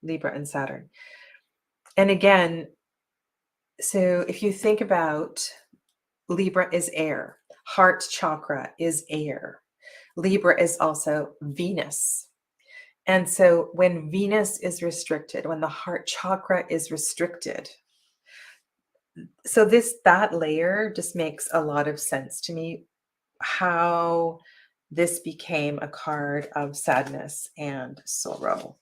Libra and Saturn. And again, so if you think about Libra is air, heart chakra is air. Libra is also Venus. And so when Venus is restricted, when the heart chakra is restricted, so that layer just makes a lot of sense to me, how this became a card of sadness and sorrow.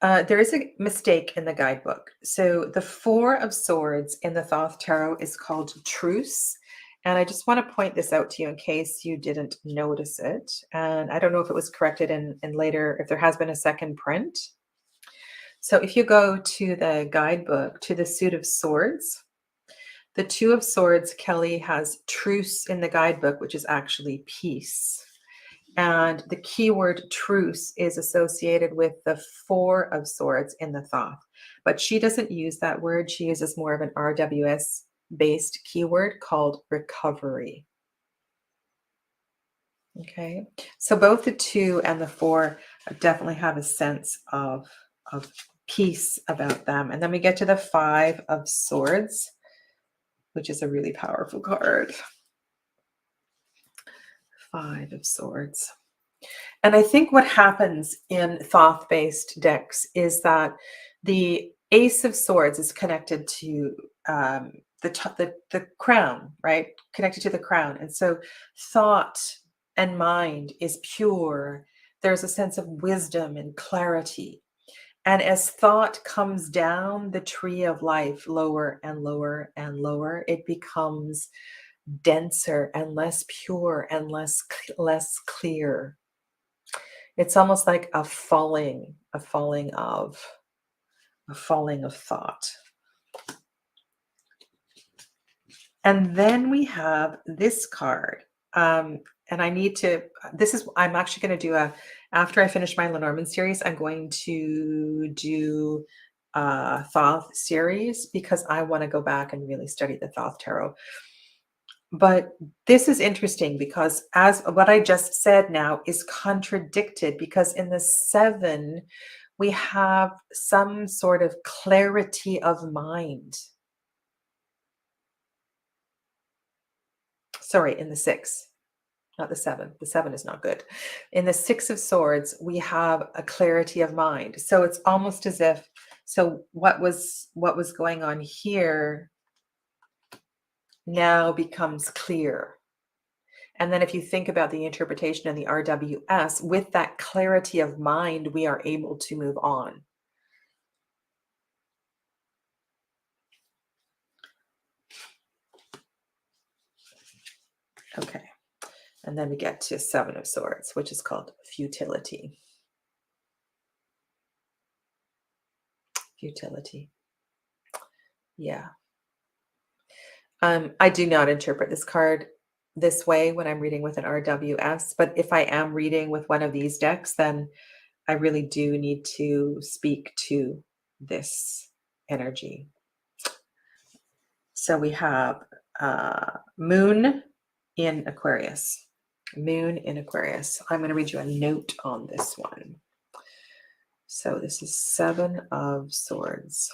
There is a mistake in the guidebook. So the Four of Swords in the Thoth Tarot is called Truce. And I just want to point this out to you in case you didn't notice it. And I don't know if it was corrected in later, if there has been a second print. So if you go to the guidebook, to the Suit of Swords, the Two of Swords, Kelly has truce in the guidebook, which is actually peace. And the keyword truce is associated with the Four of Swords in the Thoth. But she doesn't use that word. She uses more of an RWS-based keyword called recovery. Okay, so both the 2 and the 4 definitely have a sense of peace about them. And then we get to the Five of Swords, which is a really powerful card. Five of Swords. And I think what happens in Thoth-based decks is that the Ace of Swords is connected to the crown, right? Connected to the crown. And so thought and mind is pure. There's a sense of wisdom and clarity. And as thought comes down the tree of life, lower and lower and lower, it becomes denser and less pure and less clear. It's almost like a falling of thought. And then we have this card. And I need to, I'm actually going to do after I finish my Lenormand series, I'm going to do a Thoth series because I want to go back and really study the Thoth Tarot. But this is interesting because as what I just said now is contradicted, because in the 7, we have some sort of clarity of mind. Sorry, in the 6, not the 7. The 7 is not good. In the 6 of Swords, we have a clarity of mind. So it's almost as if, so what was going on here now becomes clear. And then if you think about the interpretation in the RWS, with that clarity of mind, we are able to move on. Okay. And then we get to 7 of Swords, which is called futility. Futility. Yeah. I do not interpret this card this way when I'm reading with an RWS, but if I am reading with one of these decks, then I really do need to speak to this energy. So we have Moon in Aquarius. Moon in Aquarius. I'm going to read you a note on this one. So this is 7 of Swords.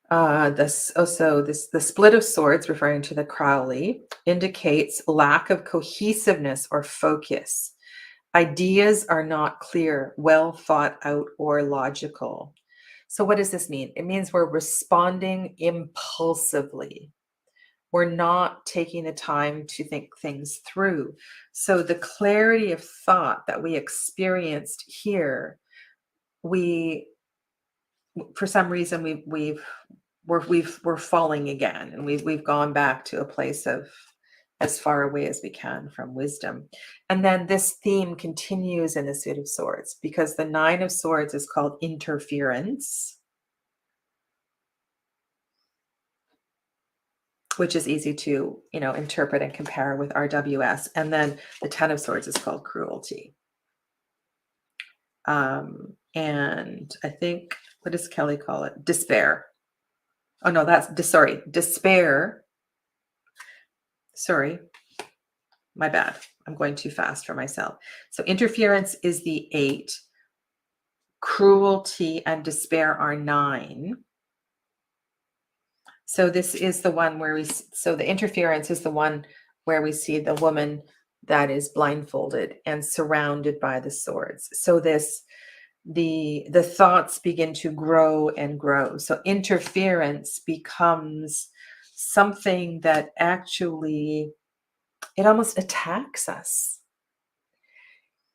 The split of swords, referring to the Crowley, indicates lack of cohesiveness or focus. Ideas are not clear, well thought out, or logical. So what does this mean? It means we're responding impulsively. We're not taking the time to think things through. So the clarity of thought that we experienced here, for some reason we've we're falling again, and we've gone back to a place of as far away as we can from wisdom. And then this theme continues in the Suit of Swords, because the Nine of Swords is called interference, which is easy to, interpret and compare with RWS. And then the Ten of Swords is called cruelty. And I think, what does Kelly call it? Despair. Oh no, despair. Sorry, my bad. I'm going too fast for myself. So interference is the 8. Cruelty and despair are 9. So this is the one where the interference is the one where we see the woman that is blindfolded and surrounded by the swords. So the thoughts begin to grow and grow. So interference becomes something that actually, it almost attacks us.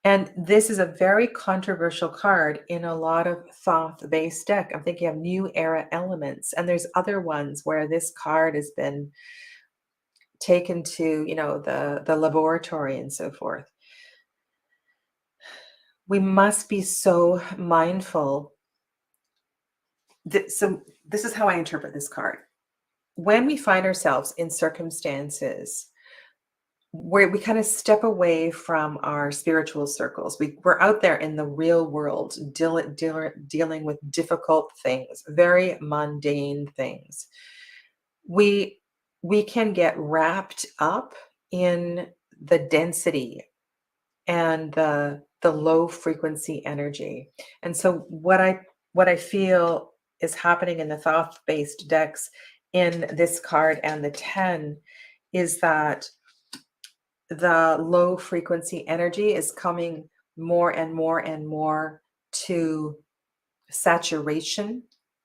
And this is a very controversial card in a lot of Thoth-based deck. I'm thinking of New Era elements, and there's other ones where this card has been taken to, the laboratory and so forth. We must be so mindful. So this is how I interpret this card. When we find ourselves in circumstances where we kind of step away from our spiritual circles, we're out there in the real world dealing with difficult things, very mundane things. We can get wrapped up in the density and the low frequency energy. And so what I feel is happening in the Thoth-based decks in this card and the 10 is that the low frequency energy is coming more and more and more to saturation.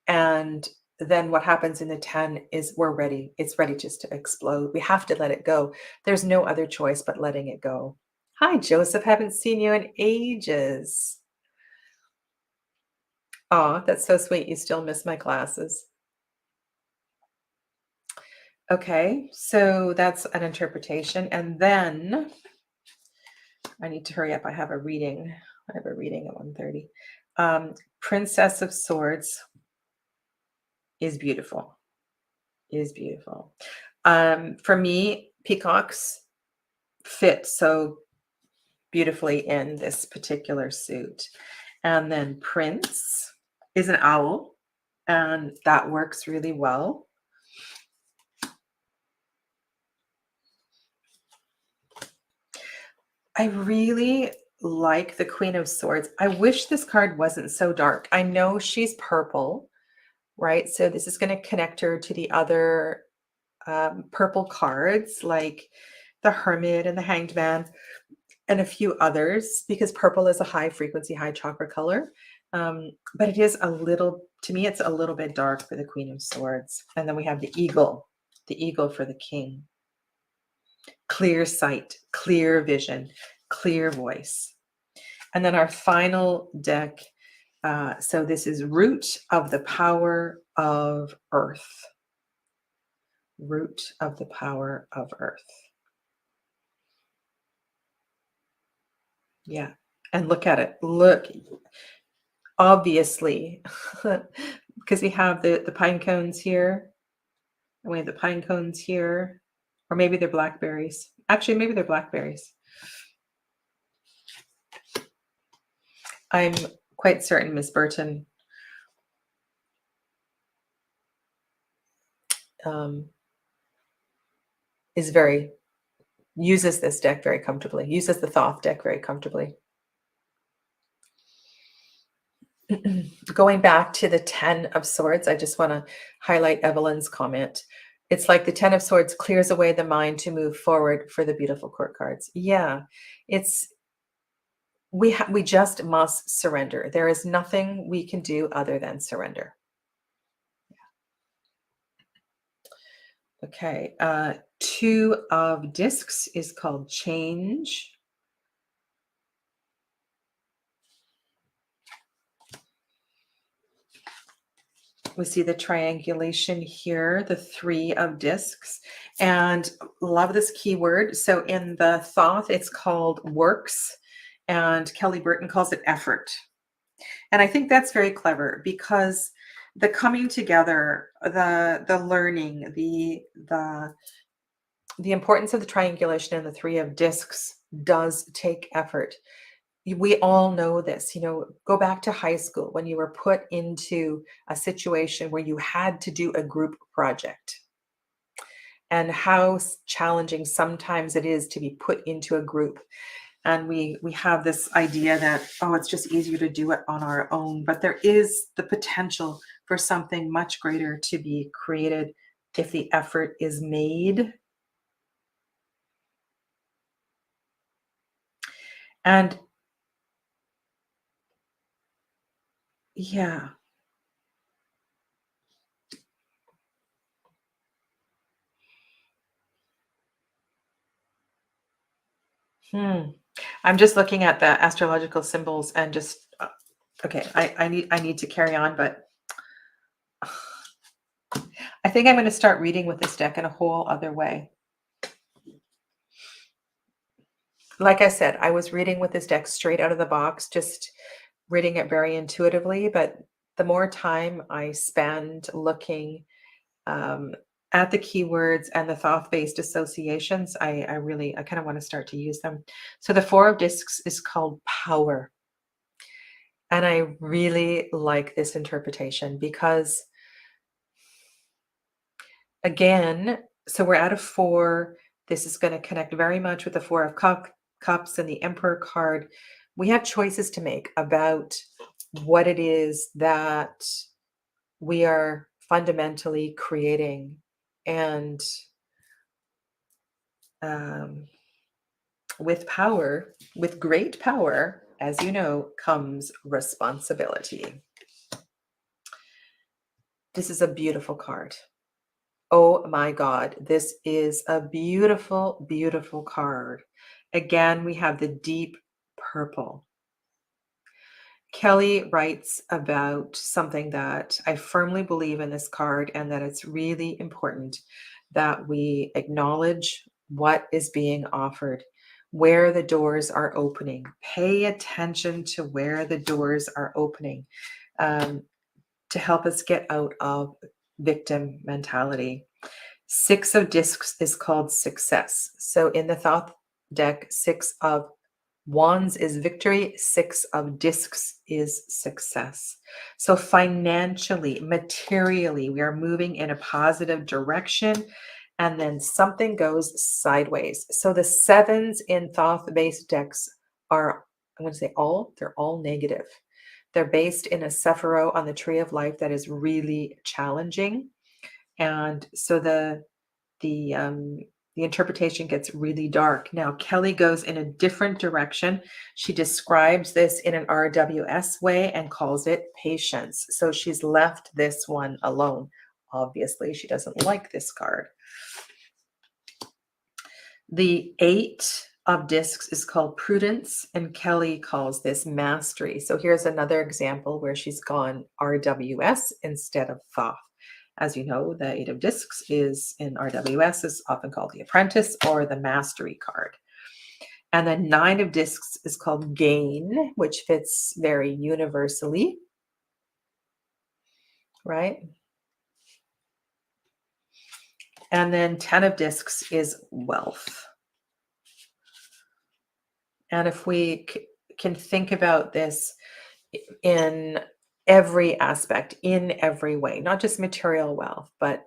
And then what happens in the 10 is we're ready. It's ready just to explode. We have to let it go. There's no other choice but letting it go. Hi, Joseph. Haven't seen you in ages. Oh, that's so sweet. You still miss my classes. Okay, so that's an interpretation. And then I need to hurry up. I have a reading. I have a reading at 1:30. Princess of Swords is beautiful. Is beautiful. For me, peacocks fit so beautifully in this particular suit. And then Prince is an owl, and that works really well. I really like the Queen of Swords. I wish this card wasn't so dark. I know she's purple, right? So this is going to connect her to the other purple cards like the Hermit and the Hanged Man and a few others, because purple is a high frequency, high chakra color. But it is to me, it's a little bit dark for the Queen of Swords. And then we have the eagle for the king. Clear sight, clear vision, clear voice. And then our final deck, so this is Root of the Power of Earth. Root of the Power of Earth. Yeah. And look at it. Look, obviously, because we have the pine cones here, and we have the pine cones here, or maybe they're blackberries. Actually, maybe they're blackberries. I'm quite certain Miss Burton uses this deck very comfortably, uses the Thoth deck very comfortably. Going back to the 10 of Swords, I just want to highlight Evelyn's comment. It's like the 10 of Swords clears away the mind to move forward for the beautiful court cards. Yeah, we just must surrender. There is nothing we can do other than surrender. Okay, 2 of Discs is called Change. We see the triangulation here, the 3 of discs, and love this keyword. So in the Thoth, it's called works, and Kelly Burton calls it effort. And I think that's very clever because the coming together, the learning, the importance of the triangulation and the 3 of discs does take effort. We all know this, go back to high school when you were put into a situation where you had to do a group project, and how challenging sometimes it is to be put into a group. And we have this idea that, oh, it's just easier to do it on our own, but there is the potential for something much greater to be created if the effort is made. And yeah. I'm just looking at the astrological symbols and just okay, I need to carry on, but I think I'm going to start reading with this deck in a whole other way. Like I said, I was reading with this deck straight out of the box, just reading it very intuitively, but the more time I spend looking at the keywords and the Thoth-based associations, I kind of want to start to use them. So the 4 of discs is called power. And I really like this interpretation because, again, so we're at a 4. This is going to connect very much with the 4 of cups and the Emperor card. We have choices to make about what it is that we are fundamentally creating. And with power, with great power, as you know, comes responsibility. This is a beautiful card. Oh my God, this is a beautiful, beautiful card. Again, we have the deep purple. Kelly writes about something that I firmly believe in this card, and that it's really important that we acknowledge what is being offered, where the doors are opening. Pay attention to where the doors are opening to help us get out of victim mentality. 6 of discs is called success. So in the Thoth deck, 6 of wands is victory, 6 of discs is success. So financially, materially, we are moving in a positive direction, and then something goes sideways. So the 7s in Thoth-based decks are, I'm going to say they're all negative. They're based in a Sephiroth on the Tree of Life that is really challenging. And so the interpretation gets really dark. Now, Kelly goes in a different direction. She describes this in an RWS way and calls it patience. So she's left this one alone. Obviously, she doesn't like this card. The 8 of discs is called prudence, and Kelly calls this mastery. So here's another example where she's gone RWS instead of Thoth. As you know, the 8 of discs is in RWS is often called the apprentice or the mastery card. And the 9 of discs is called gain, which fits very universally, right? And then 10 of discs is wealth. And if we can think about this in every aspect, in every way, not just material wealth, but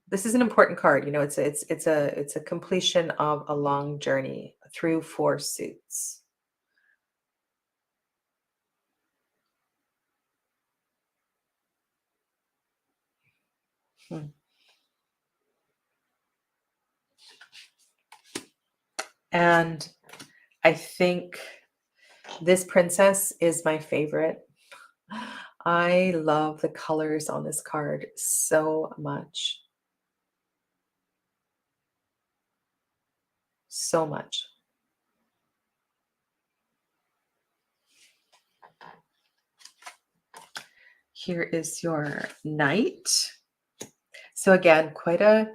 this is an important card. It's a completion of a long journey through 4 suits. And I think this princess is my favorite. I love the colors on this card so much. So much. Here is your Knight. So again, quite a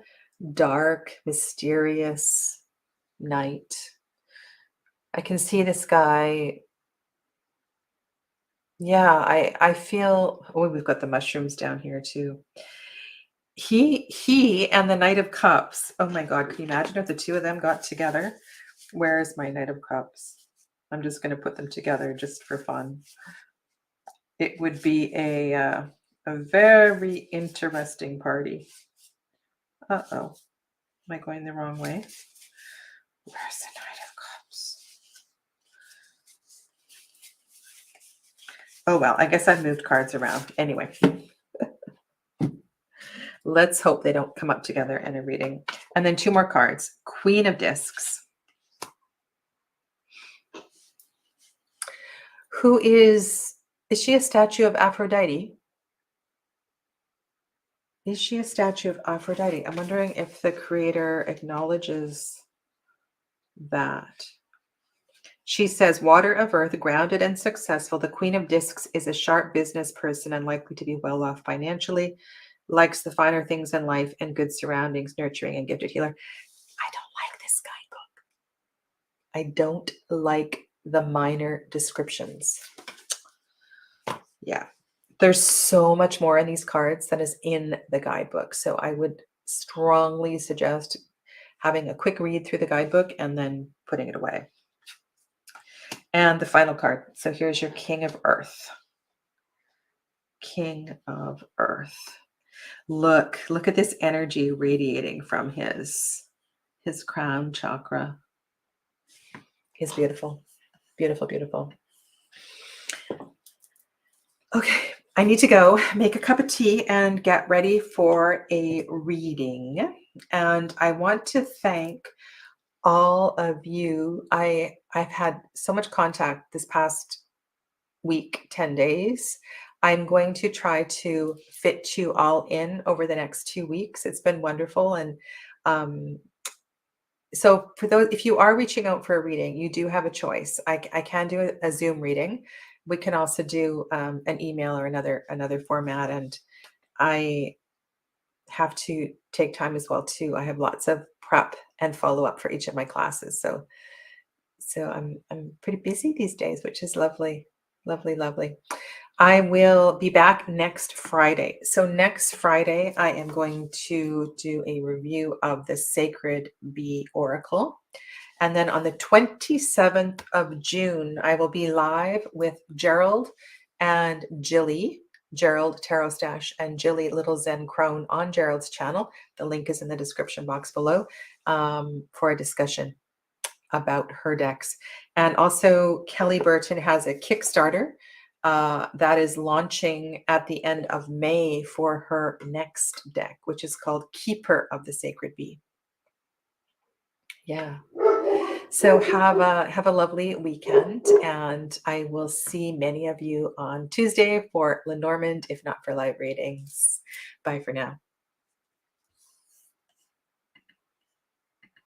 dark, mysterious night. I can see this guy. Yeah, I feel, oh, we've got the mushrooms down here too. He and the Knight of Cups. Oh my God, can you imagine if the two of them got together? Where is my Knight of Cups? I'm just going to put them together just for fun. It would be a very interesting party. Uh-oh. Am I going the wrong way? Where's the Knight of Cups? Oh, well, I guess I've moved cards around. Anyway, let's hope they don't come up together in a reading. And then two more cards. Queen of Discs. Who is she a statue of Aphrodite? Is she a statue of Aphrodite? I'm wondering if the creator acknowledges that. She says, water of earth, grounded and successful. The Queen of Discs is a sharp business person and likely to be well off financially, likes the finer things in life and good surroundings, nurturing and gifted healer. I don't like this guidebook. I don't like the minor descriptions. Yeah. There's so much more in these cards than is in the guidebook. So I would strongly suggest having a quick read through the guidebook and then putting it away. And the final card. So here's your King of Earth. King of Earth. Look at this energy radiating from his crown chakra. He's beautiful. Beautiful, beautiful. Okay, I need to go make a cup of tea and get ready for a reading. And I want to thank all of you. I've had so much contact this past week, 10 days. I'm going to try to fit you all in over the next 2 weeks. It's been wonderful. And so for those, if you are reaching out for a reading, you do have a choice. I can do a Zoom reading. We can also do an email or another format. And I have to take time as well too. I have lots of prep and follow up for each of my classes. So I'm pretty busy these days, which is lovely, lovely, lovely. I will be back next Friday. So next Friday, I am going to do a review of the Sacred Bee Oracle. And then on the 27th of June, I will be live with Gerald and Jilly, Gerald Tarot Stash and Jilly Little Zen Crone on Gerald's channel. The link is in the description box below for a discussion about her decks. And also Kelly Burton has a Kickstarter that is launching at the end of May for her next deck, which is called Keeper of the Sacred Bee. Yeah. So have a lovely weekend, and I will see many of you on Tuesday for Lenormand, if not for live readings. Bye for now.